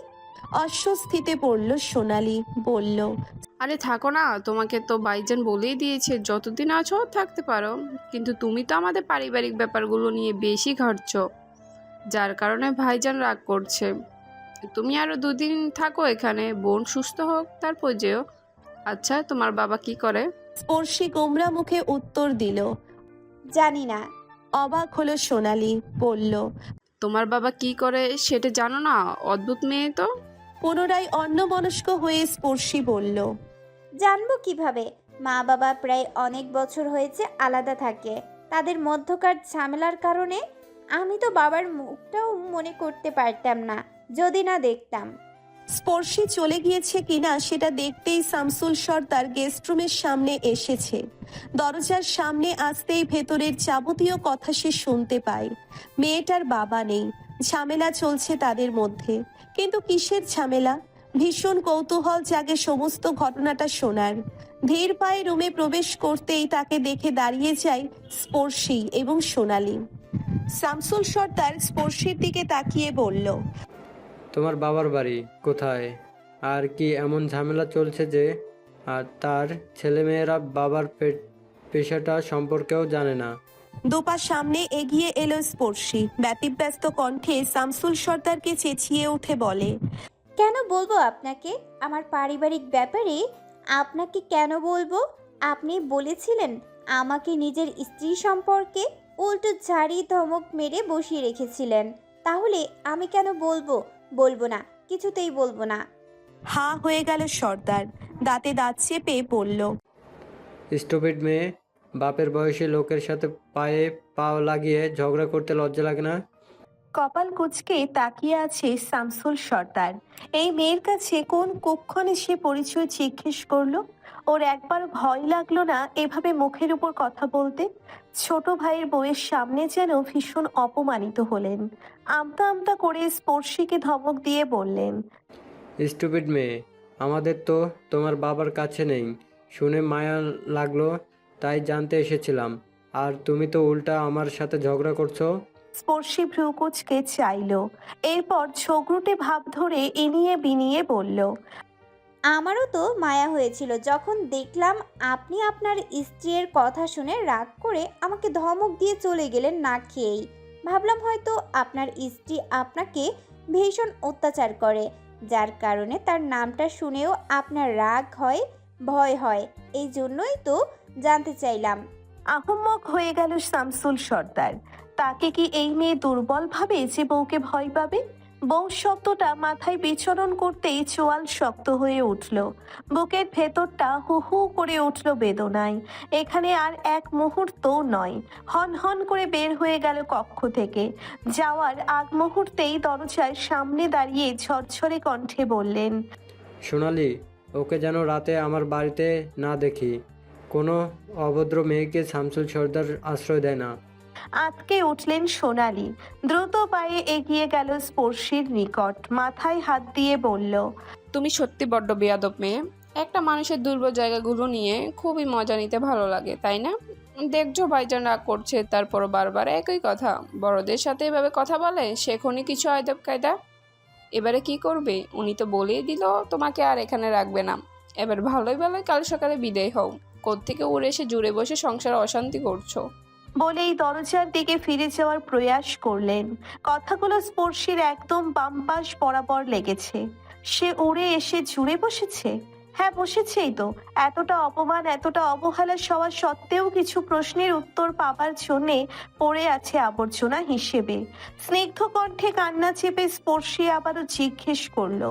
অস্বস্তিতে পড়ল সোনালী, বলল, আরে থাকো না, তোমাকে তো ভাইজান বলেই দিয়েছে যতদিন আছো থাকতে পারো। কিন্তু তুমি তো আমাদের পারিবারিক ব্যাপারগুলো নিয়ে বেশি ঘাটছো, যার কারণে ভাইজান রাগ করছে। তুমি আরো 2 দিন থাকো এখানে, বোন সুস্থ হোক তারপর যেও। আচ্ছা তোমার বাবা কি করে? স্পর্শী গোমরা মুখে উত্তর দিল। জানি না। অবাক হলো সোনালী, বলল, তোমার বাবা কি করে সেটা জানো না? অদ্ভুত মেয়ে তো। পুনরায় অন্যমনস্ক হয়ে স্পর্শী বলল, জানবো কিভাবে? মা বাবা প্রায় অনেক বছর হয়েছে আলাদা থাকে। তাদের মধ্যকার ঝামেলার কারণে আমি তো বাবার মুখটাও মনে করতে পারতাম না যদি না দেখতাম। স্পর্শী চলে গিয়েছে কিনা সেটা দেখতেই শামসুল সর্দার গেস্ট রুমের সামনে এসেছে। দরজার সামনে আসতেই ভেতরের যাবতীয় কথা সে শুনতে পায়। মেয়েটার বাবা নেই, ঝামেলা চলছে তাদের মধ্যে। কিন্তু কিসের ঝামেলা? ভীষণ কৌতূহল জাগে সমস্ত ঘটনাটা শোনার। ধীর পায়ে রুমে প্রবেশ করতেই তাকে দেখে দাঁড়িয়ে যায় স্পর্শী এবং সোনালী। শামসুল সর্দার স্পর্শীর দিকে তাকিয়ে বলল, তোমার বাবার বাড়ি কোথায়? আর কি এমন ঝামেলা চলছে যে আর তার ছেলেমেয়েরা বাবার পেশাটা সম্পর্কেও জানে না? দুপা সামনে এগিয়ে এলো স্পর্শী। ব্যতিব্যস্ত কণ্ঠে শামসুল সর্দারকে চেঁচিয়ে উঠে বলে, কেন বলবো আপনাকে? আমার পারিবারিক ব্যাপারে আপনাকে কেন বলবো? আপনি বলেছিলেন আমাকে নিজের স্ত্রী সম্পর্কে, উল্টো ঝাড়ি ধমক মেরে বসিয়ে রেখেছিলেন। তাহলে আমি কেন বলবো? বলবো না, কিছুতেই বলবো না। হা হয়ে গেল সর্দার, দাঁতে দাঁত চেপে বলল, স্টুপিড মেয়ে, বাপের বয়সী লোকের সাথে পায়ে পাও লাগিয়ে ঝগড়া করতে লজ্জা লাগে না? কপাল কুঁচকে তাকিয়ে আছে শামসুল সর্দার। এই মেয়ের কাছে কোন কুক্ষণে সে পরিচয় জিজ্ঞেস করলো? ওর একবার ভয় লাগলো না এভাবে মুখের উপর কথা বলতে? ছোট ভাইয়ের বউয়ের সামনে যেন ভীষণ অপমানিত হলেন। আমতা আমতা করে স্পর্শীকে ধমক দিয়ে বললেন, স্টুপিড মেয়ে, আমাদের তো তোমার বাবার কাছে নেই, শুনে মায়া লাগলো তাই জানতে এসেছিলাম। আর তুমি তো উল্টা আমার সাথে ঝগড়া করছো। স্পর্শী ভ্রু কুঁচকে চাইল, এরপর ঝগড়ুটে ভাব ধরে ইনিয়ে বিনিয়ে বলল, আমারও তো মায়া হয়েছিল যখন দেখলাম আপনি আপনার স্ত্রীর কথা শুনে রাগ করে আমাকে ধমক দিয়ে চলে গেলেন না খেয়েই। ভাবলাম হয়তো আপনার স্ত্রী আপনাকে ভীষণ অত্যাচার করে, যার কারণে তার নামটা শুনেও আপনার রাগ হয়, ভয় হয়। এই জন্যই তো জানতে চাইলাম। আহম্মক হয়ে গেল শামসুল সর্দার। তাকে কি এই মেয়ে দুর্বল ভাবে যে বউকে ভয় পাবে? বউ শব্দটা মাথায় বিচরণ করতেই চোয়াল শক্ত হয়ে উঠল, বুকের ভেতরটা হু হু করে উঠল বেদনায়। এখানে আর এক মুহূর্তও নয়, হন হন করে বের হয়ে গেল কক্ষ থেকে। যাওয়ার আগ মুহূর্তেই দরজার সামনে দাঁড়িয়ে ঝরঝরে কণ্ঠে বললেন, সোনালি, ওকে যেন রাতে আমার বাড়িতে না দেখি। কোনো অভদ্র মেয়েকে শামসুল সর্দার আশ্রয় দেয় না। আটকে উঠলেন সোনালি, দ্রুত পায়ে এগিয়ে গেল স্পর্শীর নিকট, মাথায় হাত দিয়ে বলল, তুমি সত্যি বড্ড বেয়াদব মেয়ে। একটা মানুষের দুর্বল জায়গাগুলো নিয়ে খুবই মজা নিতে ভালো লাগে, তাই না? দেখছো ভাইজান রাগ করছে, তারপরও বারবার একই কথা। বড়দের সাথে এভাবে কথা বলে, শেখনি কিছু আদব কায়দা? এবারে কি করবে? উনি তো বলেই দিল তোমাকে আর এখানে রাখবে না। এবার ভালোই ভালোই কাল সকালে বিদায় হও। কোত্থেকে উড়ে এসে জুড়ে বসে সংসারে অশান্তি করছো। বলেই দরজার দিকে ফিরে যাওয়ার প্রয়াস করলেন। কথাগুলো স্পর্শীর একদম বাম পাশ বরাবর লেগেছে। সে উড়ে এসে জুড়ে বসেছে। হ্যাঁ, বসেছেই তো। এতটা অপমান, এতটা অবহেলা সওয়া সত্ত্বেও কিছু প্রশ্নের উত্তর পাবার জন্যে পড়ে আছে আবর্জনা হিসেবে। স্নিগ্ধ কণ্ঠে কান্না চেপে স্পর্শী আবারও জিজ্ঞেস করলো,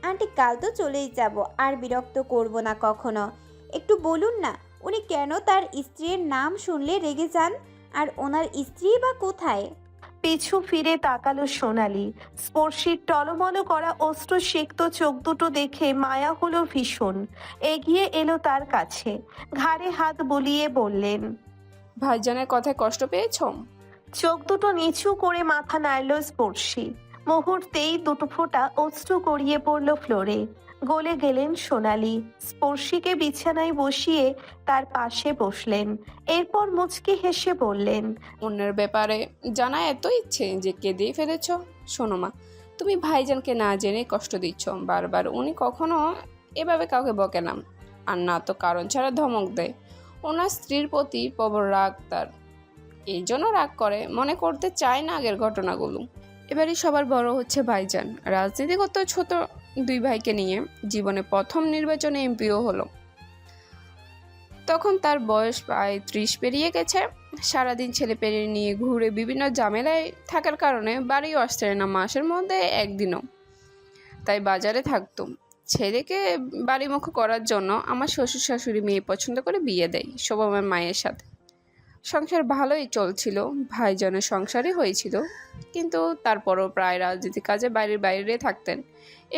আন্টি, কাল তো চলেই যাব, আর বিরক্ত করব না কখনো। একটু বলুন না, উনি কেন তার স্ত্রীর নাম শুনলে রেগে যান? আর ওনার স্ত্রী বা কোথায়? পিছু ফিরে তাকালো সোনালি। স্পর্শীর টলমল করা অশ্রুসিক্ত চোখ দুটো দেখে মায়া হলো ভীষণ। এগিয়ে এলো তার কাছে, ঘাড়ে হাত বুলিয়ে বললেন, ভাইজানের কথায় কষ্ট পেয়েছ? চোখ দুটো নিচু করে মাথা নাড়ল স্পর্শী। মুহূর্তেই দুটো ফোঁটা অশ্রু গড়িয়ে পড়ল ফ্লোরে। গলে গেলেন সোনালি। স্পর্শীকে বিছানায় বসিয়ে তার পাশে বসলেন। এরপর মুচকি হেসে বললেন, অন্যের ব্যাপারে জানা এত ইচ্ছে যে কেঁদেই ফেলেছ? শোনো মা, তুমি ভাইজানকে না জেনে কষ্ট দিচ্ছ। বারবার উনি কখনো এভাবে কাউকে বকে না, আর না তো কারণ ছাড়া ধমক দেয়। ওনার স্ত্রীর প্রতি প্রবল রাগ তার, এই জন্য রাগ করে, মনে করতে চায় না আগের ঘটনাগুলো। এবারে সবার বড় হচ্ছে ভাইজান, রাজনীতিগত ছোট দুই ভাইকে নিয়ে জীবনে প্রথম নির্বাচনে এমপিও হলো। তখন তার বয়স প্রায় 30 পেরিয়ে গেছে। সারাদিন ছেলে পেরিয়ে নিয়ে ঘুরে বিভিন্ন ঝামেলায় থাকার কারণে বাড়িও আসতে না মাসের মধ্যে একদিনও। তাই বাজারে থাকতো। ছেলেকে বাড়িমুখ করার জন্য আমার শ্বশুর শাশুড়ি মেয়ে পছন্দ করে বিয়ে দেয় শোভামের মায়ের সাথে। সংসার ভালোই চলছিল, ভাইজানের সংসারই হয়েছিল, কিন্তু তারপরও প্রায় রাজনীতি কাজে বাইরে থাকতেন।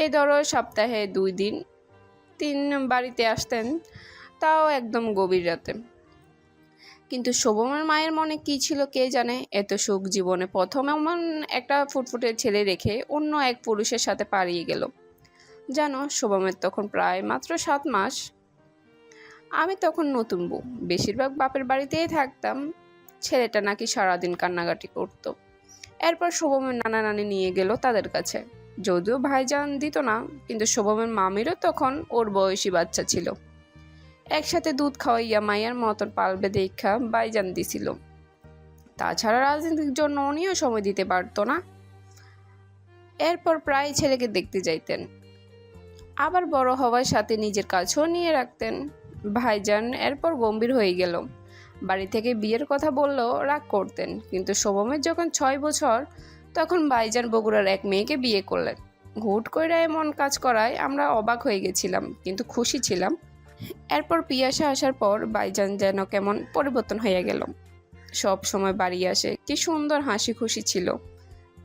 এই ধরো সপ্তাহে 2 দিন 3 বাড়িতে আসতেন, তাও একদম গভীর রাতে। কিন্তু শোভমের মায়ের মনে কি ছিল কে জানে, এত সুখ জীবনে প্রথম এমন একটা ফুটফুটে ছেলে রেখে অন্য এক পুরুষের সাথে পালিয়ে গেল। জানো, শোভমের তখন প্রায় মাত্র 7 মাস। আমি তখন নতুন বউ, বেশিরভাগ বাপের বাড়িতেই থাকতাম। ছেলেটা নাকি সারাদিন কান্নাকাটি করত। এরপর শোভমের নানা নানি নিয়ে গেল তাদের কাছে। যদিও ভাইজান দিত না, কিন্তু শোভমের মামিরও তখন ওর বয়সী বাচ্চা ছিল। একসাথে দুধ খাওয়াইয়া মায়ের মতন পালবে দেখা ভাইজান দিছিল। তাছাড়া রাজনীতির জন্য উনিও সময় দিতে পারতো না। এরপর প্রায় ছেলেকে দেখতে যাইতেন। আবার বড় হওয়ার সাথে নিজের কাছেও নিয়ে রাখতেন। ভাইজান এরপর গম্ভীর হয়ে গেল। বাড়ি থেকে বিয়ের কথা বললেও রাগ করতেন, কিন্তু শোভমের যখন 6 বছর তখন ভাইজান বগুড়ার এক মেয়েকে বিয়ে করলেন। হুট করে এমন কাজ করায় আমরা অবাক হয়ে গেছিলাম, কিন্তু খুশি ছিলাম। এরপর পিয়াসা আসার পর ভাইজান যেন কেমন পরিবর্তন হয়ে গেল। সব সময় বাড়ি আসে, কি সুন্দর হাসি খুশি ছিল।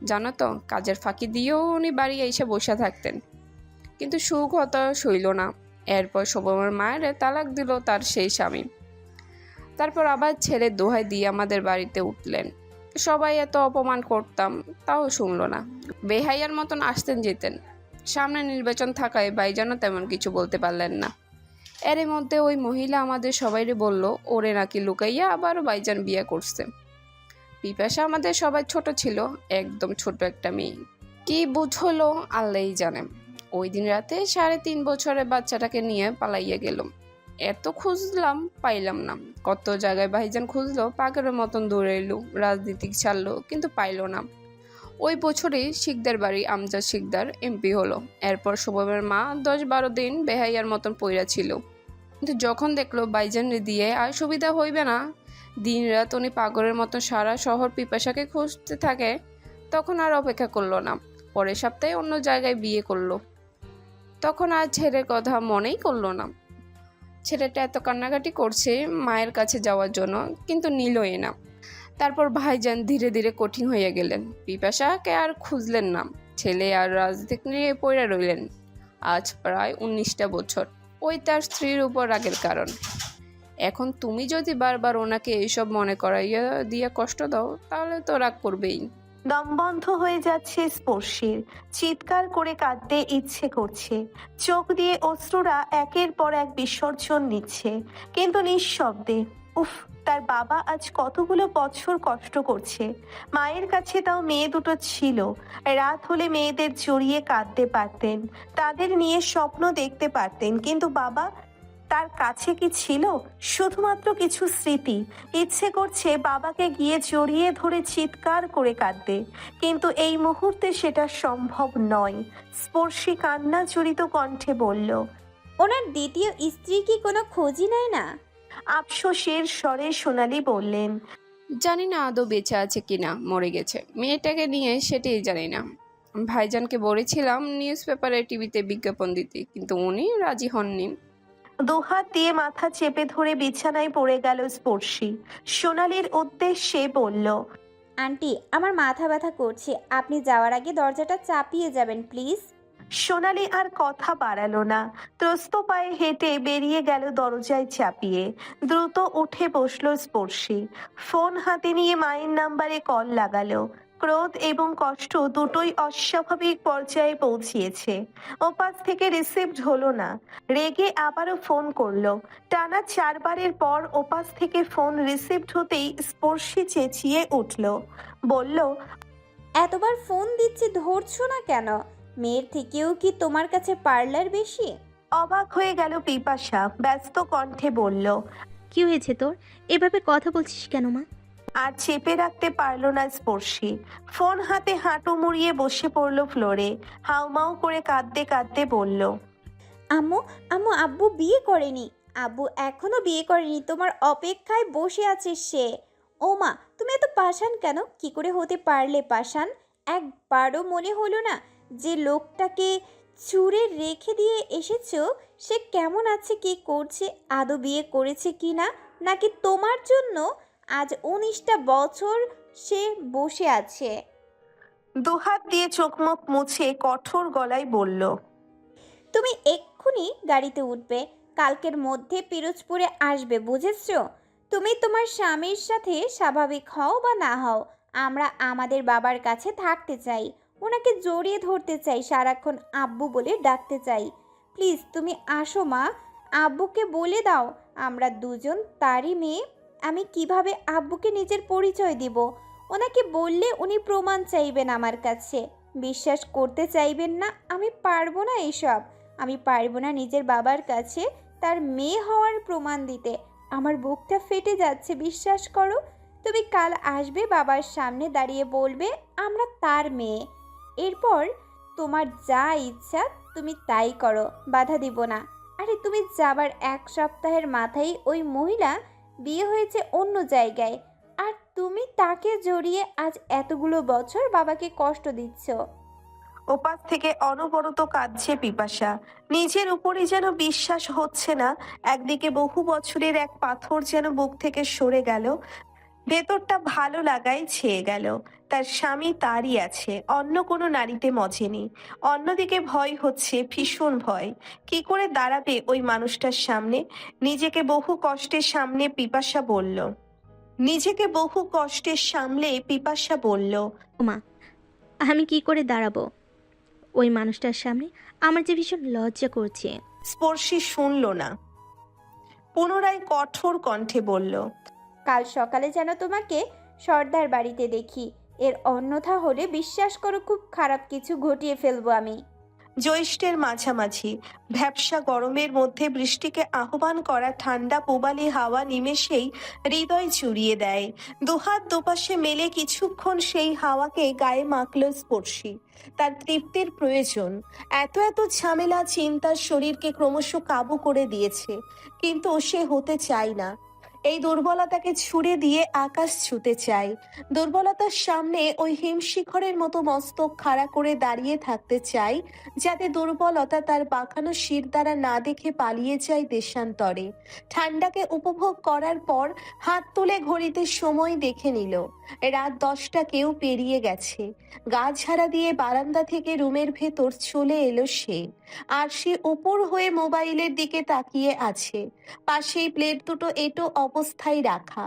জানো তো, কাজের ফাঁকি দিয়েও উনি বাড়ি এসে বসে থাকতেন, কিন্তু সুখ হতো সইল না। এরপর শোভমের মায়ের তালাক দিল তার সেই স্বামী। তারপর আবার ছেলে দোহাই দিয়ে আমাদের বাড়িতে উঠলেন। সবাই এত অপমান করতাম, তাও শুনলো না। বেহাইয়ার মতন আসতেন যেতেন। সামনে নির্বাচন থাকায় ভাইজানও তেমন কিছু বলতে পারলেন না। এর মধ্যে ওই মহিলা আমাদের সবাইরে বলল ওরে নাকি লুকাইয়া আবারও ভাইজান বিয়ে করছে। পিপাসা আমাদের সবাই ছোট ছিল, একদম ছোট একটা মেয়ে। কি বুঝলো আল্লাহই জানে। ওই দিন রাতে 3.5 বছরের বাচ্চাটাকে নিয়ে পালাইয়া গেলাম। এত খুঁজলাম, পাইলাম না। কত জায়গায় ভাইজান খুঁজলো, পাগলের মতন দৌড়ে এলো, রাজনীতি ছাড়লো, কিন্তু পাইলো না। ওই বছরই শিকদার বাড়ি আমজাদ শিকদার এমপি হলো। এরপর শোভমের মা 10-12 দিন বেহাইয়ার মতন পইরা ছিল, কিন্তু যখন দেখলো ভাইজান দিয়ে আর সুবিধা হইবে না, দিন রাত উনি পাগলের মতো সারা শহর পিপাসাকে খুঁজতে থাকে, তখন আর অপেক্ষা করলো না। পরের সপ্তাহে অন্য জায়গায় বিয়ে করলো। তখন আর ছেলের কথা মনেই করলো না। ছেলেটা এত কান্নাকাটি করছে মায়ের কাছে যাওয়ার জন্য, কিন্তু নিলই না। তারপর ভাইজান ধীরে ধীরে কঠিন হয়ে গেলেন। পিপাসাকে আর খুঁজলেন না। ছেলে আর রাজনীতি নিয়ে পড়ে রইলেন। আজ প্রায় 19টা বছর। ওই তার স্ত্রীর উপর রাগের কারণ। এখন তুমি যদি বারবার ওনাকে এইসব মনে করাইয়া দিয়ে কষ্ট দাও, তাহলে তো রাগ করবেই। দম বন্ধ হয়ে যাচ্ছে স্পর্শীর। চিৎকার করে কাঁদতে ইচ্ছে করছে। চোখ দিয়ে অশ্রুরা একের পর এক বিসর্জন নিচ্ছে, কিন্তু নিঃশব্দে। উফ, তার বাবা আজ কতগুলো বছর কষ্ট করছে। মায়ের কাছে তাও মেয়ে দুটো ছিল। রাত হলে মেয়েদের জড়িয়ে কাঁদতে পারতেন, তাদের নিয়ে স্বপ্ন দেখতে পারতেন, কিন্তু বাবা, তার কাছে কি ছিল? শুধুমাত্র কিছু স্মৃতি। ইচ্ছে করছে বাবাকে গিয়ে জড়িয়ে ধরে চিৎকার করে কাঁদতে, কিন্তু এই মুহূর্তে সেটা সম্ভব নয়। স্পর্শী কান্না জড়িত কণ্ঠে বলল, ওনার দ্বিতীয় স্ত্রী কি কোনো খোঁজই নেয় না? আফসোসের স্বরে সোনালি বললেন, জানি না আদৌ বেঁচে আছে কিনা, মরে গেছে মেয়েটাকে নিয়ে, সেটাই জানি না। ভাইজানকে বলেছিলাম নিউজ পেপারে টিভিতে বিজ্ঞাপন দিতে, কিন্তু উনি রাজি হননি। দুহাত দিয়ে মাথা চেপে ধরে বিছানায় পড়ে গেল স্পর্শী। সোনালির উদ্দেশ্যে বলল, আন্টি, আমার মাথা ব্যথা করছে, আপনি যাওয়ার আগে দরজাটা চাপিয়ে যাবেন প্লিজ। সোনালি আর কথা বাড়ালো না। ত্রস্ত পায়ে হেঁটে বেরিয়ে গেল দরজায় চাপিয়ে। দ্রুত উঠে বসলো স্পর্শী। ফোন হাতে নিয়ে মায়ের নাম্বারে কল লাগালো। ক্রোধ এবং কষ্ট দুটোই অস্বাভাবিক পর্যায়ে পৌঁছিয়েছে। ওপাশ থেকে রিসিভড হলো না। রেগে আবারও ফোন করলো। টানা 4 বারের পর ওপাশ থেকে ফোন রিসিভড হতেই স্পর্শী চেঁচিয়ে উঠল, বলল, এতবার ফোন দিচ্ছি, ধরছো না কেন? মেয়ের থেকেও কি তোমার কাছে পার্লার বেশি? অবাক হয়ে গেল পিপাসা। ব্যস্ত কণ্ঠে বলল, কি হয়েছে তোর? এভাবে কথা বলছিস কেন মা? আর চেপে রাখতে পারল না স্পর্শী। ফোন হাতে হাঁটু মুড়িয়ে বসে পড়ল ফ্লোরে। হাউমাউ করে কাঁদতে কাঁদতে বলল, আম্মু, আম্মু, আব্বু বিয়ে করেনি। আব্বু এখনো বিয়ে করেনি, তোমার অপেক্ষায় বসে আছে সে। ও মা, তুমি এত পাষাণ কেন? কি করে হতে পারলে পাষাণ? একবারও মনে হলো না যে লোকটাকে ছুঁড়ে রেখে দিয়ে এসেছো সে কেমন আছে, কি করছে, আদৌ বিয়ে করেছে কি না? নাকি তোমার জন্য আজ 19টা বছর সে বসে আছে? দুহাত দিয়ে চোখ মুখ মুছে কঠোর গলায় বলল, তুমি এক্ষুনি গাড়িতে উঠবে, কালকের মধ্যে পিরোজপুরে আসবে, বুঝেছো? তুমি তোমার স্বামীর সাথে স্বাভাবিক হও বা না হও, আমরা আমাদের বাবার কাছে থাকতে চাই, ওনাকে জড়িয়ে ধরতে চাই, সারাক্ষণ আব্বু বলে ডাকতে চাই। প্লিজ তুমি আসো মা, আব্বুকে বলে দাও আমরা দুজন তারই মেয়ে। আমি কিভাবে আব্বুকে নিজের পরিচয় দিব? ওনাকে বললে উনি প্রমাণ চাইবেন আমার কাছে, বিশ্বাস করতে চাইবেন না। আমি পারবো না এসব। আমি পারবো না নিজের বাবার কাছে তার মেয়ে হওয়ার প্রমাণ দিতে। আমার বুকটা ফেটে যাচ্ছে, বিশ্বাস করো। তুমি কাল আসবে, বাবার সামনে দাঁড়িয়ে বলবে আমরা তার মেয়ে। এরপর তোমার যা ইচ্ছা তুমি তাই করো, বাধা দিব না। আরে তুমি যাবার 1 সপ্তাহের মাথায় ওই মহিলা বিয়ে হয়েছে অন্য জায়গায়, আর তুমি তাকে জড়িয়ে আজ এতগুলো বছর বাবাকে কষ্ট দিচ্ছ। ওপাশ থেকে অনবরত কাঁদছে পিপাসা। নিজের উপরই যেন বিশ্বাস হচ্ছে না। একদিকে বহু বছরের এক পাথর যেন বুক থেকে সরে গেল, ভেতরটা ভালো লাগায় ছেয়ে গেল। তার স্বামী তারই আছে, অন্য কোনো নারীতে মজেনি। অন্যদিকে ভয় হচ্ছে, ভীষণ ভয়। কি করে দাঁড়াবে ওই মানুষটার সামনে? নিজেকে বহু কষ্টের সামনে পিপাসা বলল। ওমা, আমি কি করে দাঁড়াবো ওই মানুষটার সামনে? আমার যে ভীষণ লজ্জা করছে। স্পর্শী শুনল না, পুনরায় কঠোর কণ্ঠে বলল, কাল সকালে যেন তোমাকে সর্দার বাড়িতে দেখি, এর অন্যথা হলে বিশ্বাস করো খুব খারাপ কিছু ঘটিয়ে ফেলবো আমি। জ্যৈষ্ঠের মাঝামাঝি ভ্যাপসা গরমের মধ্যে বৃষ্টিকে আহ্বান করা ঠান্ডা পূবালি হাওয়া নিমেষেই হৃদয় চুরিয়ে দেয়। দুহাত দুপাশে মেলে কিছুক্ষণ সেই হাওয়াকে গায়ে মাখল স্পর্শী। তার তৃপ্তির প্রয়োজন। এত এত ঝামেলা চিন্তার শরীরকে ক্রমশ কাবু করে দিয়েছে, কিন্তু সে হতে চায় না। এই দুর্বলতাকে ছুড়ে দিয়ে আকাশ ছুঁতে চায়। দুর্বলতার সামনে ওই হিমশিখরের মতো মস্তক খাড়া করে দাঁড়িয়ে থাকতে চায়, যাতে দুর্বলতা তার বাঁকানো শির দ্বারা না দেখে পালিয়ে যায় দেশান্তরে। ঠান্ডাকে উপভোগ করার পর হাত তুলে ঘড়িতে সময় দেখে নিল। রাত 10টা কেউ পেরিয়ে গেছে। গা ঝাড়া দিয়ে বারান্দা থেকে রুমের ভেতর চলে এলো সে। আর সে উপর হয়ে মোবাইলের দিকে তাকিয়ে আছে। পাশেই প্লেট দুটো এঁটো অবস্থায় রাখা।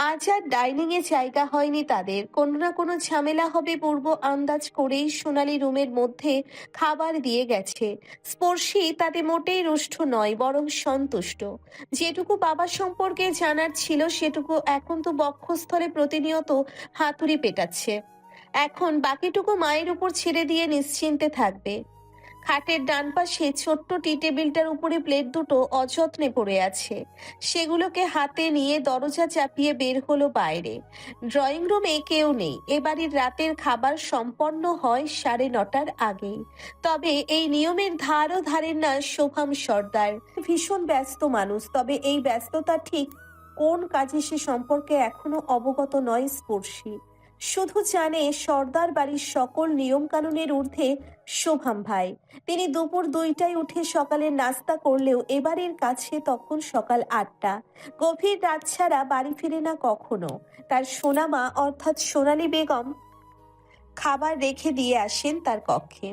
আজ আর ডাইনিং এ জায়গা হয়নি তাদের। কোনো না কোনো ঝামেলা হবে পূর্ব আন্দাজ করেই সোনালী রুমের মধ্যে খাবার দিয়ে গেছে। স্পর্শী তাতে মোটেই রুষ্ট নয়, বরং সন্তুষ্ট। যেটুকু বাবা সম্পর্কে জানার ছিল সেটুকু এখন তো বক্ষস্থলে প্রতিনিয়ত হাতুড়ি পেটাচ্ছে। এখন বাকিটুকু মায়ের উপর ছেড়ে দিয়ে নিশ্চিন্তে থাকবে। খাটের ডান পাশে ছোট্ট টি টেবিলটার উপরে প্লেট দুটো অযত্নে পড়ে আছে। সেগুলোকে হাতে নিয়ে দরজা চাপিয়ে বের হলো বাইরে। ড্রয়িং রুমে কেউ নেই। এবাড়ির রাতের খাবার সম্পন্ন হয় 9:30টার আগেই। তবে এই নিয়মের ধারও ধারেন না শোভাম সর্দার। ভীষণ ব্যস্ত মানুষ, তবে এই ব্যস্ততা ঠিক কোন কাজে সে সম্পর্কে এখনো অবগত নয় স্পর্শী। শুধু জানে সর্দার বাড়ির সকল নিয়ম কানুনের ঊর্ধ্বে শোভাম ভাই। তিনি দুপুর 2টায় উঠে সকালের নাস্তা করলেও এবারের কাছে তখন সকাল 8টা। গভীর রাত ছাড়া বাড়ি ফিরে না কখনো। তার সোনামা অর্থাৎ সোনালী বেগম খাবার রেখে দিয়ে আসেন তার কক্ষে।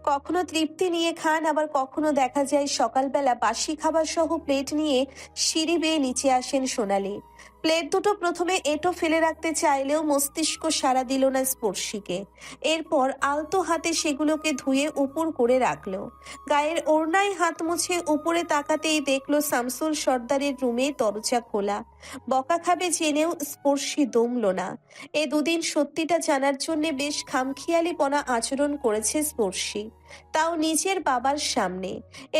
কখনো তৃপ্তি নিয়ে খান, আবার কখনো দেখা যায় সকালবেলা বাসি খাবার সহ প্লেট নিয়ে সিঁড়ি বেয়ে নিচে আসেন সোনালী। প্লেট দুটো প্রথমে এঁটো ফেলে রাখতে চাইলেও মস্তিষ্ক সাড়া দিল না স্পর্শীকে। এরপর আলতো হাতে সেগুলোকে ধুয়ে উপর করে রাখলো। গায়ের ওড়নায় হাত মুছে উপরে তাকাতেই দেখলো শামসুল সর্দারের রুমে দরজা খোলা। বকা খাবে জেনেও স্পর্শী দমল না। এ দুদিন সত্যিটা জানার জন্য বেশ খামখিয়ালিপনা আচরণ করেছে স্পর্শী, তাও নিজের বাবার সামনে।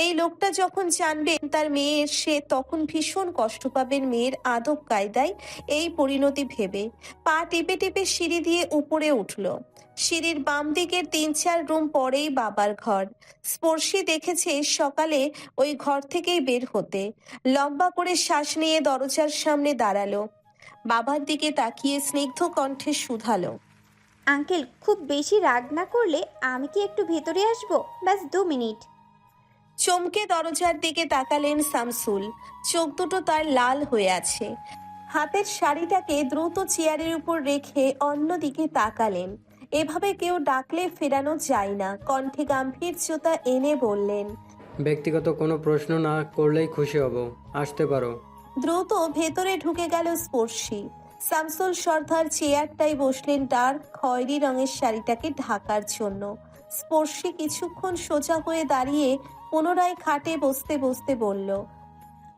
এই লোকটা যখন জানবেন তার মেয়ের, সে তখন ভীষণ কষ্ট পাবেন মেয়ের আদব কায়দায় এই পরিণতি ভেবে। পা টিপে টিপে সিঁড়ি দিয়ে উপরে উঠল। সিঁড়ির বাম দিকের 3-4 রুম পরেই বাবার ঘর। স্পর্শী দেখেছে সকালে ওই ঘর থেকেই বের হতে। লম্বা করে শ্বাস নিয়ে দরজার সামনে দাঁড়ালো। বাবার দিকে তাকিয়ে স্নিগ্ধ কণ্ঠে শুধালো, আঙ্কেল, খুব বেশি রাগ না করলে আমি কি একটু ভেতরে আসবো? ব্যাস 2 মিনিট। চমকে দরজার দিকে তাকালেন শামসুল। চোখ দুটো তার লাল হয়ে আছে। হাতের শাড়িটাকে দ্রুত চেয়ারের উপর রেখে অন্যদিকে তাকালেন। এভাবে কেউ ডাকলে ফেরানো যায় না। কণ্ঠে গাম্ভীর্যতা এনে বললেন, ব্যক্তিগত কোনো প্রশ্ন না করলেই খুশি হব, আসতে পারো। দ্রুত ভেতরে ঢুকে গেল স্পর্শী। শামসুল সর্দার চেয়ারটায় বসলেন ডার্ক খয়েরি রঙের শাড়িটাকে ঢাকার জন্য। স্পর্শী কিছুক্ষণ সোজা হয়ে দাঁড়িয়ে পুনরায় খাটে বসতে বসতে বলল,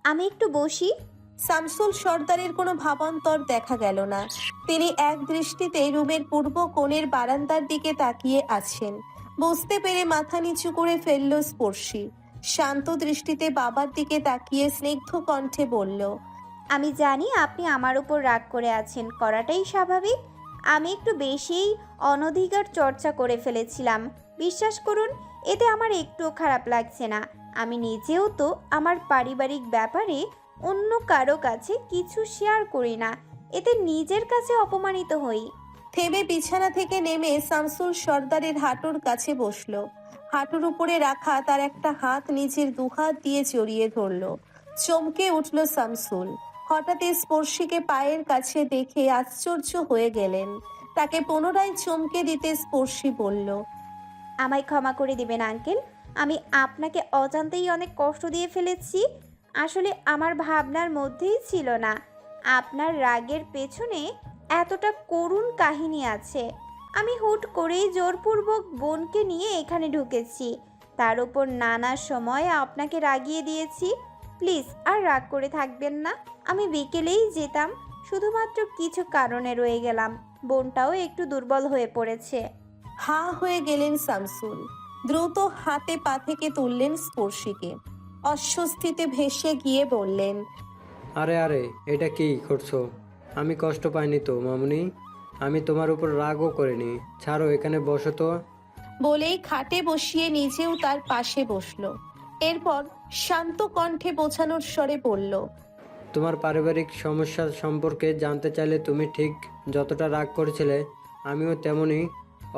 আমি একটু বসি। শামসুল সর্দারের কোনো ভাবান্তর দেখা গেল না। তিনি এক দৃষ্টিতে রুমের পূর্ব কোণের বারান্দার দিকে তাকিয়ে আছেন। বুঝতে পেরে মাথা নিচু করে ফেলল স্পর্শী। শান্ত দৃষ্টিতে বাবার দিকে তাকিয়ে স্নিগ্ধ কণ্ঠে বলল, আমি জানি আপনি আমার উপর রাগ করে আছেন, করাটাই স্বাভাবিক। আমি একটু বেশিই অনধিকার চর্চা করে ফেলেছিলাম। বিশ্বাস করুন, এতে আমার একটুও খারাপ লাগছে না। আমি নিজেও তো আমার পারিবারিক ব্যাপারে অন্য কারো কাছে কিছু শেয়ার করি না, এতে নিজের কাছে অপমানিত হই। থেমে বিছানা থেকে নেমে শামসুল সর্দারের হাঁটুর কাছে বসলো। হাঁটুর উপরে রাখা তার একটা হাত নিজের দুহাত দিয়ে জড়িয়ে ধরলো। চমকে উঠল শামসুল। হঠাৎই স্পর্শীকে পায়ের কাছে দেখে আশ্চর্য হয়ে গেলেন। তাকে পুনরায় চমকে দিতে স্পর্শী বলল, আমায় ক্ষমা করে দিবেন আঙ্কেল, আমি আপনাকে অজান্তেই অনেক কষ্ট দিয়ে ফেলেছি। আসলে আমার ভাবনার মধ্যেই ছিল না আপনার রাগের পেছনে এতটা করুণ কাহিনী আছে। আমি হুট করেই জোরপূর্বক বোনকে নিয়ে এখানে ঢুকেছি, তার উপর নানা সময় আপনাকে রাগিয়ে দিয়েছি। প্লিজ আর রাগ করে থাকবেন না। আমি বিকেলেই যেতাম, শুধুমাত্র কিছু কারণে রয়ে গেলাম। বোনটাও একটু দুর্বল হয়ে পড়েছে। হা হয়ে গেলেন শামসুল। দ্রুত হাতে পা থেকে তুললেন স্পর্শীকে। অস্বস্তিতে ভেসে গিয়ে বললেন, আরে আরে, এটা কি করছো? আমি কষ্ট পাইনি তো মামুনি, আমি তোমার উপর রাগও করিনি। ছাড়ো, এখানে বসো তো। বলেই খাটে বসিয়ে নিজেও তার পাশে বসলো। এরপর শান্ত কণ্ঠে বোঝানোর স্বরে বলল, তোমার পারিবারিক সমস্যা সম্পর্কে জানতে চাইলে তুমি ঠিক যতটা রাগ করেছিলে আমিও তেমনই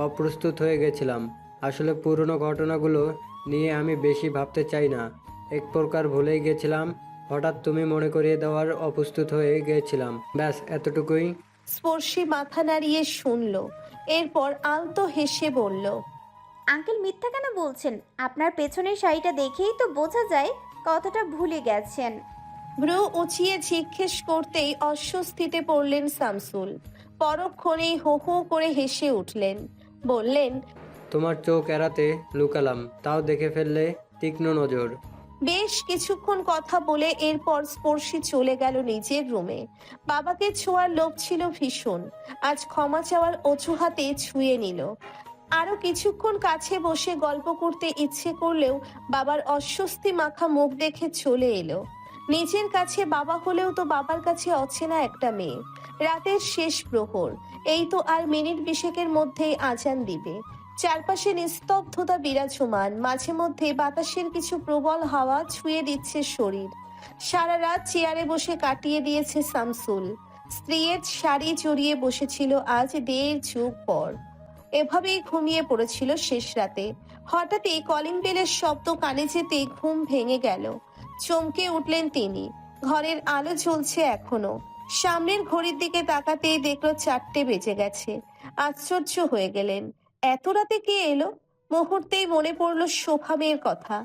অপ্রস্তুত হয়ে গেছিলাম। আসলে পুরনো ঘটনাগুলো নিয়ে আমি বেশি ভাবতে চাই না। এক প্রকার ভুলেই গেছিলাম, হঠাৎ তুমি মনে করিয়ে দেওয়ার অপ্রস্তুত হয়ে গিয়েছিলাম, ব্যাস এতটুকুই। স্পর্শী মাথা নাড়িয়ে শুনল। এরপর আলতো হেসে বলল, আঙ্কেল মিথ্যা কেন বলছেন? আপনার পেছনের শাড়িটা দেখেই তো বোঝা যায় কতটা ভুলে গেছেন। ভ্রু উঁচিয়ে জিজ্ঞেস করতেই অস্বস্তিতে পড়লেন শামসুল। পরক্ষণেই হো হো করে হেসে উঠলেন। বললেন, তোমার চোখ এড়াতে লুকালাম, তাও দেখে ফেললে তীক্ষ্ণ নজর। বেশ কিছুক্ষণ কথা বলে এরপর স্পর্শী চলে গেল নিজের রুমে। বাবাকে ছোঁয়ার লোভ ছিল ভীষণ। আজ ক্ষমা চাওয়ার অজুহাতে ছুঁয়ে নিল। আরো কিছুক্ষণ কাছে বসে গল্প করতে ইচ্ছে করলেও বাবার অস্বস্তি মাখা মুখ দেখে চলে এলো। নিজের কাছে বাবা হলেও তো বাবার কাছে অচেনা একটা মেয়ে। রাতের শেষ প্রহর, এই তো আর মিনিট বিশেকের মধ্যেই আজান দিবে। চারপাশে নিস্তব্ধতা বিরাজমান, মাঝে মধ্যে বাতাসের কিছু প্রবল হাওয়া ছুঁয়ে দিচ্ছে শরীর। সারা রাত চেয়ারে বসে কাটিয়ে দিয়েছে শামসুল। স্ত্রীর শাড়ি জড়িয়ে বসেছিল আজ 1.5 যুগ পর। এভাবেই ঘুমিয়ে পড়েছিল শেষ রাতে। হঠাৎই কলিং বেলের শব্দ কানে যেতে ঘুম ভেঙে গেল। চমকে উঠলেন তিনি। ঘরের আলো জ্বলছে এখনো। সামনের ঘড়ির দিকে তাকাতেই দেখলো 4টে বেজে গেছে। আশ্চর্য হয়ে গেলেন, এত রাতে কে এলো? মুহূর্তেই মনে পড়লো শোভা মেয়ের কথা।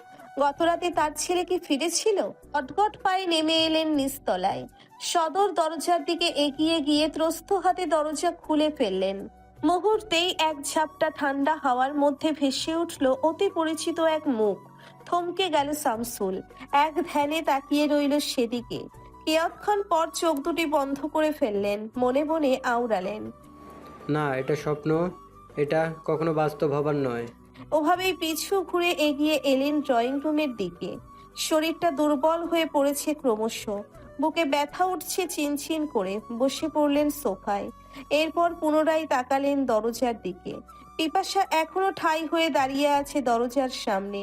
গত রাতে তার ছেলে কি ফিরেছিল? অটগট পায়ে নেমে এলেন নিচতলায়। সদর দরজার দিকে এগিয়ে গিয়ে ত্রস্ত হাতে দরজা খুলে ফেললেন। মুহূর্তেই এক ঝাপটা ঠান্ডা হাওয়ার মধ্যে ভেসে উঠল অতি পরিচিত এক মুখ। থমকে গেল শামসুল। এক ধ্যানে তাকিয়ে রইল সেদিকে। কিয়ৎক্ষণ পর চোখ দুটি বন্ধ করে ফেললেন। মনে মনে আওড়ালেন, না, এটা স্বপ্ন, এটা কখনো বাস্তব হবার নয়। ওভাবেই পিছু ঘুরে এগিয়ে এলেন ড্রয়িং রুমের দিকে। শরীরটা দুর্বল হয়ে পড়েছে ক্রমশ। বুকে ব্যথা উঠছে চিনচিন করে। বসে পড়লেন সোফায়। এরপর পুনরায় তাকালেন দরজার দিকে। পিপাসা এখনো ঠাই হয়ে দাঁড়িয়ে আছে দরজার সামনে।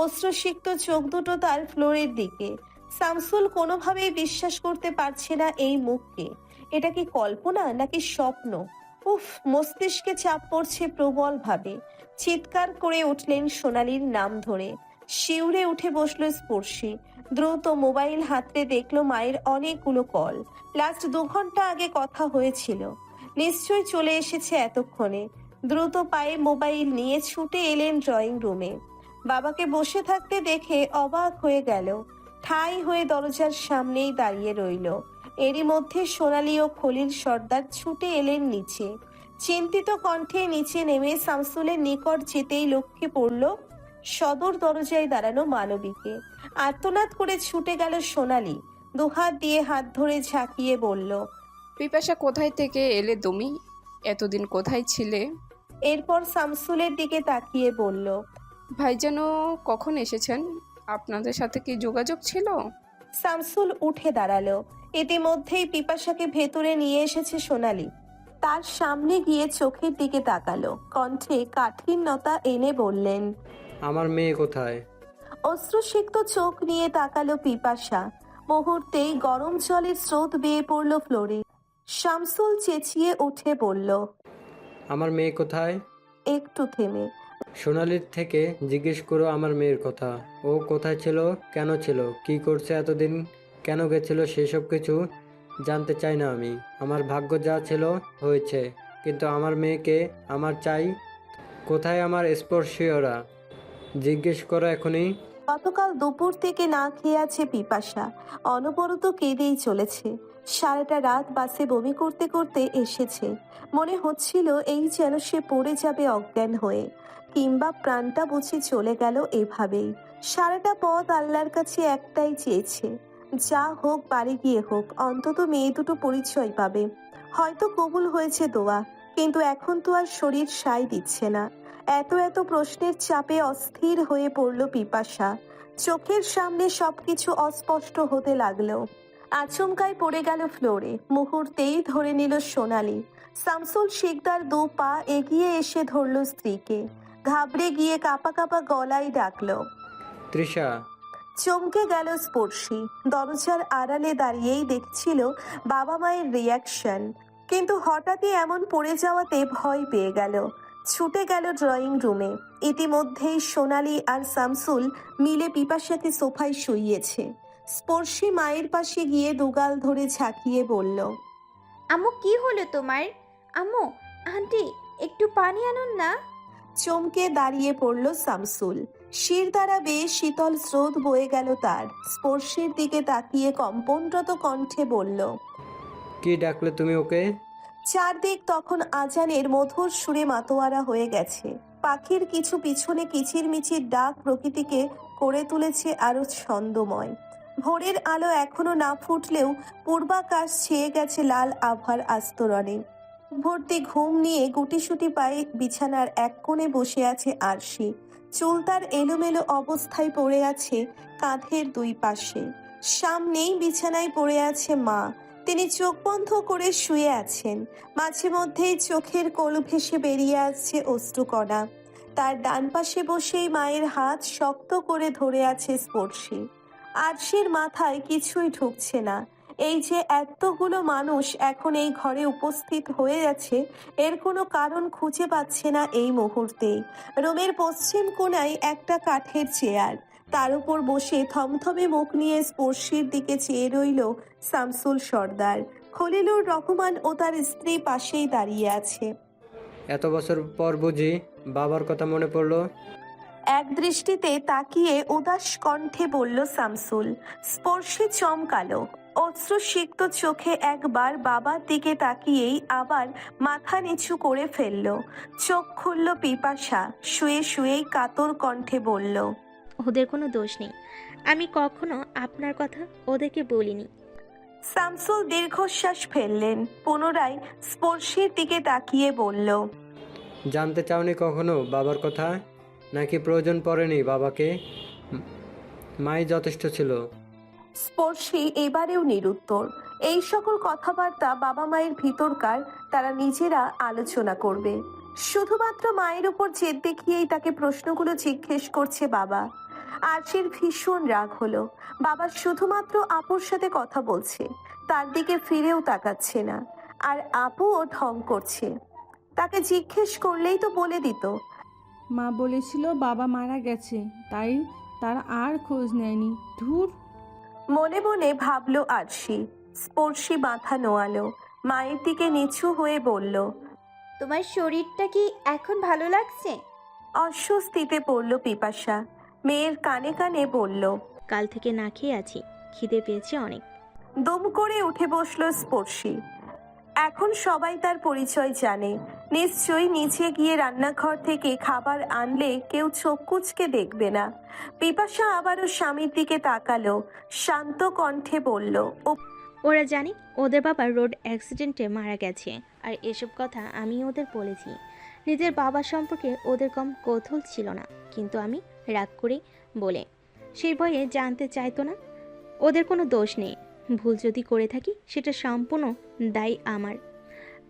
অশ্রুসিক্ত চোখ দুটো তার ফ্লোরের দিকে। শামসুল কোনোভাবেই বিশ্বাস করতে পারছে না এই মুখকে। এটা কি কল্পনা নাকি স্বপ্ন? উফ, মস্তিষ্কে চাপ পড়ছে প্রবল ভাবে। চিৎকার করে উঠলেন সোনালীর নাম ধরে। শিউরে উঠে বসলো স্পর্শী। দ্রুত মোবাইল হাতে দেখলো মায়ের অনেকগুলো কল। লাস্ট 2 ঘন্টা আগে কথা হয়েছিল। নিশ্চয়ই চলে এসেছে এতক্ষণে। দ্রুত পায়ে মোবাইল নিয়ে ছুটে এলেন ড্রয়িং রুমে। বাবাকে বসে থাকতে দেখে অবাক হয়ে গেল। ঠাই হয়ে দরজার সামনেই দাঁড়িয়ে রইল। এরই মধ্যে সোনালী ও খলিল সর্দার ছুটে এলেন নিচে। চিন্তিত কণ্ঠে নিচে নেমে শামসুলের নিকট যেতেই লক্ষ্যে পড়ল সদর দরজায় দাঁড়ানো মানবীকে। আর্তনাদ করে ছুটে গেল সোনালী। 2 হাত দিয়ে হাত ধরে ঝাঁকিয়ে বলল, পিপাসা, কোথায় থেকে এলে তুমি? এতদিন কোথায় ছিলে? এরপর শামসুলের দিকে তাকিয়ে বলল, ভাইজান কখন এসেছেন? আপনাদের সাথে কি যোগাযোগ ছিল? শামসুল উঠে দাঁড়ালো। ইতিমধ্যেই পিপাসাকে ভেতরে নিয়ে এসেছে সোনালী। তার সামনে গিয়ে চোখের দিকে তাকালো, কণ্ঠে কাঠিন্যতা এনে বললেন, আমার মেয়ে কোথায়? অশ্রুসিক্ত চোখ নিয়ে তাকালো পিপাসা। মুহূর্তেই গরম জলের স্রোত বেয়ে পড়ল ফ্লোরে। শামসুল চেঁচিয়ে উঠে বলল, আমার মেয়ে কোথায়? একটু থেমে, সোনালির থেকে জিজ্ঞেস করো আমার মেয়ের কথা। ও কোথায় ছিল, কেন ছিল, কি করছে এতদিন, কেন গেছিল, সেসব কিছু জানতে চাই না আমি। আমার ভাগ্য যা ছিল হয়েছে, কিন্তু আমার মেয়েকে আমার চাই। কোথায় আমার স্পর্শীয়রা? জিজ্ঞেস করো এখনই। গতকাল দুপুর থেকে না খেয়ে আছে পিপাসা, অনবরত কেঁদেই চলেছে। সারাটা রাত বাসে বমি করতে করতে এসেছে। মনে হচ্ছিল এই যেন সে পড়ে যাবে অজ্ঞান হয়ে, কিংবা প্রাণটা বুঝে চলে গেল এভাবেই। সারাটা পথ আল্লাহর কাছে একটাই চেয়েছে, যা হোক বাড়ি গিয়ে হোক, অন্তত মেয়ে দুটো পরিচয় পাবে। হয়তো কবুল হয়েছে দোয়া, কিন্তু এখন তো আর শরীর সায় দিচ্ছে না। এত এত প্রশ্নের চাপে অস্থির হয়ে পড়ল পিপাসা। চোখের সামনে সবকিছু অস্পষ্ট হতে লাগলো। আচমকায় পড়ে গেল ফ্লোরে। মুহূর্তেই ধরে নিল সোনালি। শামসুল শিকদার 2 পা এগিয়ে এসে ধরল স্ত্রীকে। ঘাবড়ে গিয়ে কাঁপা কাঁপা গলায় ডাকলো, তৃষা। চমকে গেল স্পর্শী। দরজার আড়ালে দাঁড়িয়েই দেখছিল বাবা মায়ের রিয়াকশন, কিন্তু হঠাৎই এমন পড়ে যাওয়াতে ভয় পেয়ে গেল। ছুটে গেল ড্রয়িং রুমে। ইতিমধ্যেই সোনালি আর শামসুল মিলে পিপাসাকে সোফায় শুইয়েছে। স্পর্শী মায়ের পাশে গিয়ে দুগাল ধরে ঝাঁকিয়ে বলল, আম্মু কি হলো তোমার? আম্মু, আন্টি একটু পানি আনুন না। চমকে দাঁড়িয়ে পড়ল শামসুল। শির দ্বারা বেশ শীতল স্রোত বয়ে গেল তার। স্পর্শীর দিকে তাকিয়ে কম্পনরত কণ্ঠে বলল, কি ডাকলে তুমি ওকে? চারদিক তখন আজানের মধুর সুরে মাতোয়ারা হয়ে গেছে। পাখির কিছু পিছনে কিচিরমিচির ডাক প্রকৃতিকে করে তুলেছে আরো ছন্দময়। ভোরের আলো এখনো না ফুটলেও পূর্বাকাশ ছেয়ে গেছে লাল আভার আস্তরণে। ভর্তি ঘুম নিয়ে গুটিসুটি পায়ে বিছানার এক কোণে বসে আছে আরশি। চুল তার এলোমেলো অবস্থায় পড়ে আছে কাঁধের 2 পাশে। সামনেই বিছানায় পড়ে আছে মা। তিনি চোখ বন্ধ করে শুয়ে আছেন। মাঝে মধ্যেই চোখের কোল ভেসে বেরিয়ে আসছে অশ্রুকণা। তার ডান পাশে বসেই মায়ের হাত শক্ত করে ধরে আছে স্পর্শী। আরশির মাথায় কিছুই ঢুকছে না। এই যে এতগুলো মানুষ এখন এই ঘরে উপস্থিত হয়ে গেছে, এর কোনো কারণ খুঁজে পাচ্ছে না এই মুহূর্তে। রুমের পশ্চিম কোণায় একটা কাঠের চেয়ার, তার উপর বসে থমথমে মুখ নিয়ে স্পর্শীর দিকে চেয়ে রইল শামসুল সর্দার। খলিলুর রহমান ও তার স্ত্রী পাশেই দাঁড়িয়ে আছে। এত বছর পর বুঝি বাবার কথা মনে পড়লো? এক দৃষ্টিতে তাকিয়ে উদাস কণ্ঠে বলল শামসুল। স্পর্শী চমকালো। অশ্রুসিক্ত চোখে একবার বাবার দিকে তাকিয়েই আবার মাথা নিচু করে ফেলল। চোখ খুলল পিপাসা। শুয়ে শুয়েই কাতর কণ্ঠে বলল, ওদের কোনো দোষ নেই, আমি কখনো আপনার কথা ওদেরকে বলিনি। শামসুল দীর্ঘশ্বাস ফেললেন। পুনরায় স্পর্শীর দিকে তাকিয়ে বলল, জানতে চাওনি কখনো বাবার কথা? নাকি প্রয়োজন পড়েনি বাবাকে? মাই যথেষ্ট ছিল। স্পর্শী এবারেও নিরুত্তর। এই সকল কথাবার্তা বাবা মায়ের ভিতরকার, তারা নিজেরা আলোচনা করবে। শুধুমাত্র মায়ের উপর জেদ দেখিয়েই তাকে প্রশ্নগুলো জিজ্ঞেস করছে বাবা। আরশির ভীষণ রাগ হলো। বাবা শুধুমাত্র আপুর সাথে কথা বলছে, তার দিকে ফিরেও তাকাচ্ছে না। আর আপুও ঢং করছে। তাকে জিজ্ঞেস করলেই তো বলে দিত। মা বলেছিল বাবা মারা গেছে, তাই তার আর খোঁজ নেয়নি। ধুর। মনে মনে ভাবলো আরশি। স্পর্শী মাথা নোয়ালো। মায়ের দিকে নিচু হয়ে বলল, তোমার শরীরটা কি এখন ভালো লাগছে? অস্বস্তিতে পড়ল পিপাসা। মেয়ের কানে কানে বলল, কাল থেকে না খেয়ে আছি, খিদে পেয়েছে অনেক। দম করে উঠে বসলো স্পর্শী। এখন সবাই তার পরিচয় জানে। নিশ্চয়ই নিচে গিয়ে রান্নাঘর থেকে খাবার আনলে কেউ চোখ কুঁচকে দেখবে না। পিপাসা আবারও স্বামীর দিকে তাকালো। শান্ত কণ্ঠে বলল, ওরা জানি ওদের বাবা রোড অ্যাক্সিডেন্টে মারা গেছে, আর এসব কথা আমি ওদের বলেছি। নিজের বাবা সম্পর্কে ওদের কম কৌতূহল ছিল না, কিন্তু আমি রাগ করে বলে সেই ভয়ে জানতে চাইতো না। ওদের কোনো দোষ নেই। ভুল যদি করে থাকি সেটা সম্পূর্ণ দায়ী আমার।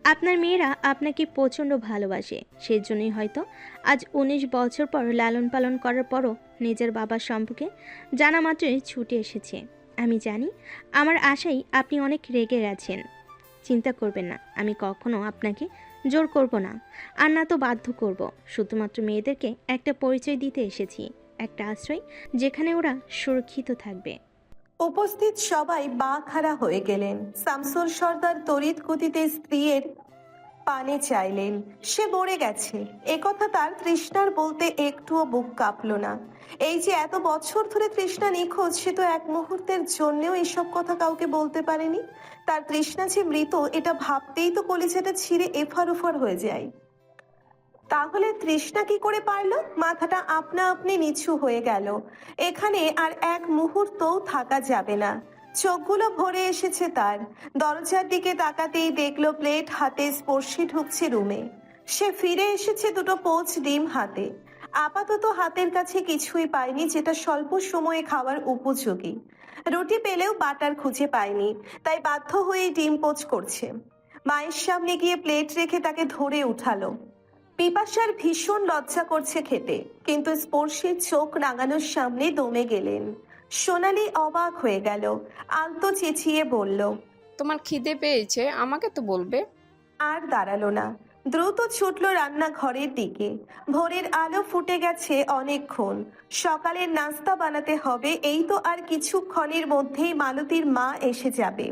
আপনার মেয়েরা আপনাকে প্রচণ্ড ভালোবাসে, সেই জন্যই হয়তো আজ 19 বছর পর লালন পালন করার পরও নিজের বাবার সম্পর্কে জানা মাত্রই ছুটে এসেছে। আমি জানি আমার আশায় আপনি অনেক রেগে গেছেন। চিন্তা করবেন না, আমি কখনো আপনাকে জোর করব না, আর না তো বাধ্য করব। শুধুমাত্র মেয়েদেরকে একটা পরিচয় দিতে এসেছি, একটা আশ্রয় যেখানে ওরা সুরক্ষিত থাকবে। উপস্থিত সবাই বাঁখারা হয়ে গেলেন। শামসুল সর্দার তড়িৎ গতিতে স্ত্রীর পানে চাইলেন। সে মরে গেছে একথা তার তৃষ্ণার বলতে একটুও বুক কাঁপল না। এই যে এত বছর ধরে তৃষ্ণা নিখোঁজ, সে তো এক মুহূর্তের জন্যেও এসব কথা কাউকে বলতে পারেনি। তার তৃষ্ণা যে মৃত এটা ভাবতেই তো কলিজাটা ছিঁড়ে এফার ওফার হয়ে যায়। তাহলে তৃষ্ণা কি করে পারল? মাথাটা আপনা আপনি নিচু হয়ে গেল। এখানে আর এক মুহূর্তও থাকা যাবে না। চোখগুলো ভরে এসেছে তার। দরজার দিকে তাকাতেই দেখলো প্লেট হাতে স্পর্শী ঢুকছে রুমে। সে ফিরে এসেছে দুটো পোচ ডিম হাতে। আপাতত হাতের কাছে কিছুই পায়নি যেটা স্বল্প সময়ে খাওয়ার উপযোগী। রুটি পেলেও বাটার খুঁজে পায়নি, তাই বাধ্য হয়ে ডিম পোচ করছে। মায়ের সামনে গিয়ে প্লেট রেখে তাকে ধরে উঠালো। পিপাসার ভীষণ লজ্জা করছে খেতে, কিন্তু স্পর্শীর চোখ রাঙানোর সামনে দমে গেলেন। সোনালি অবাক হয়ে গেল, আলতো চেঁচিয়ে বলল, তোমার খিদে পেয়েছে, আমাকে তো বলবে। আর দাঁড়ালো না, দ্রুত ছুটল রান্নাঘরের দিকে। ভোরের আলো ফুটে গেছে অনেকক্ষণ। সকালের নাস্তা বানাতে হবে, এই তো আর কিছুক্ষণের মধ্যেই মালতীর মা এসে যাবে।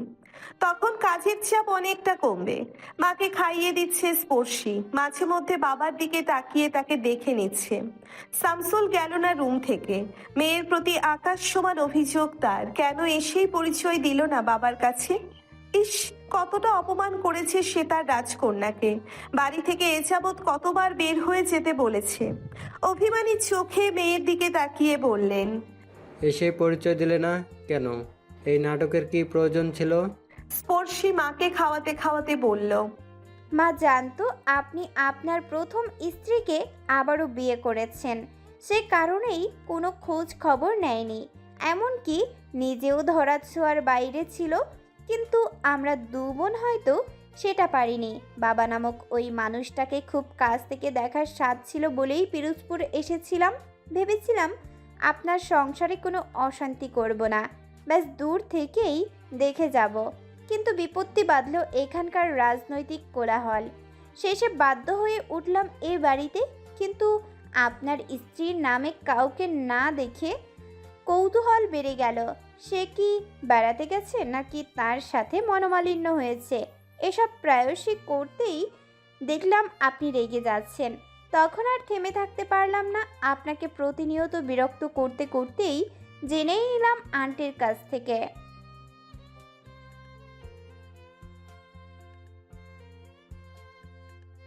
তখন কাজের চাপ অনেকটা কমবে। মাকে খাইয়ে দিচ্ছে স্পর্শী, মাঝে মধ্যে বাবার দিকে তাকিয়ে তাকে দেখে নিচ্ছে। শামসুল গেল না রুম থেকে। মেয়ের প্রতি আকাশ সমান অভিযোগ তার। কেন এসেই পরিচয় দিল না বাবার কাছে? ইস, কতটা অপমান করেছে সে তার রাজকন্যাকে। বাড়ি থেকে এ যাবৎ কতবার বের হয়ে যেতে বলেছে। অভিমানী চোখে মেয়ের দিকে তাকিয়ে বললেন, এসে পরিচয় দিলে না কেন? এই নাটকের কি প্রয়োজন ছিল? স্পর্শী মাকে খাওয়াতে খাওয়াতে বলল, মা জানতো আপনি আপনার প্রথম স্ত্রীকে আবারও বিয়ে করেছেন, সে কারণেই কোনো খোঁজ খবর নেয়নি। এমনকি নিজেও ধরাছোঁয়ার বাইরে ছিল, কিন্তু আমরা দু বোন হয়তো সেটা পারিনি। বাবা নামক ওই মানুষটাকে খুব কাছ থেকে দেখার স্বাদ ছিল বলেই পিরোজপুর এসেছিলাম। ভেবেছিলাম আপনার সংসারে কোনো অশান্তি করব না, ব্যাস দূর থেকেই দেখে যাব। কিন্তু বিপত্তি বাঁধল এখানকার রাজনৈতিক কোলাহল। শেষে বাধ্য হয়ে উঠলাম এই বাড়িতে। কিন্তু আপনার স্ত্রীর নামে কাউকে না দেখে কৌতূহল বেড়ে গেল। সে কি বেড়াতে গেছে নাকি তার সাথে মনোমালিন্য হয়েছে? এসব প্রায়শই করতেই দেখলাম আপনি রেগে যাচ্ছেন। তখন আর থেমে থাকতে পারলাম না। আপনাকে প্রতিনিয়ত বিরক্ত করতে করতেই জেনেই নিলাম আন্টির কাছ থেকে।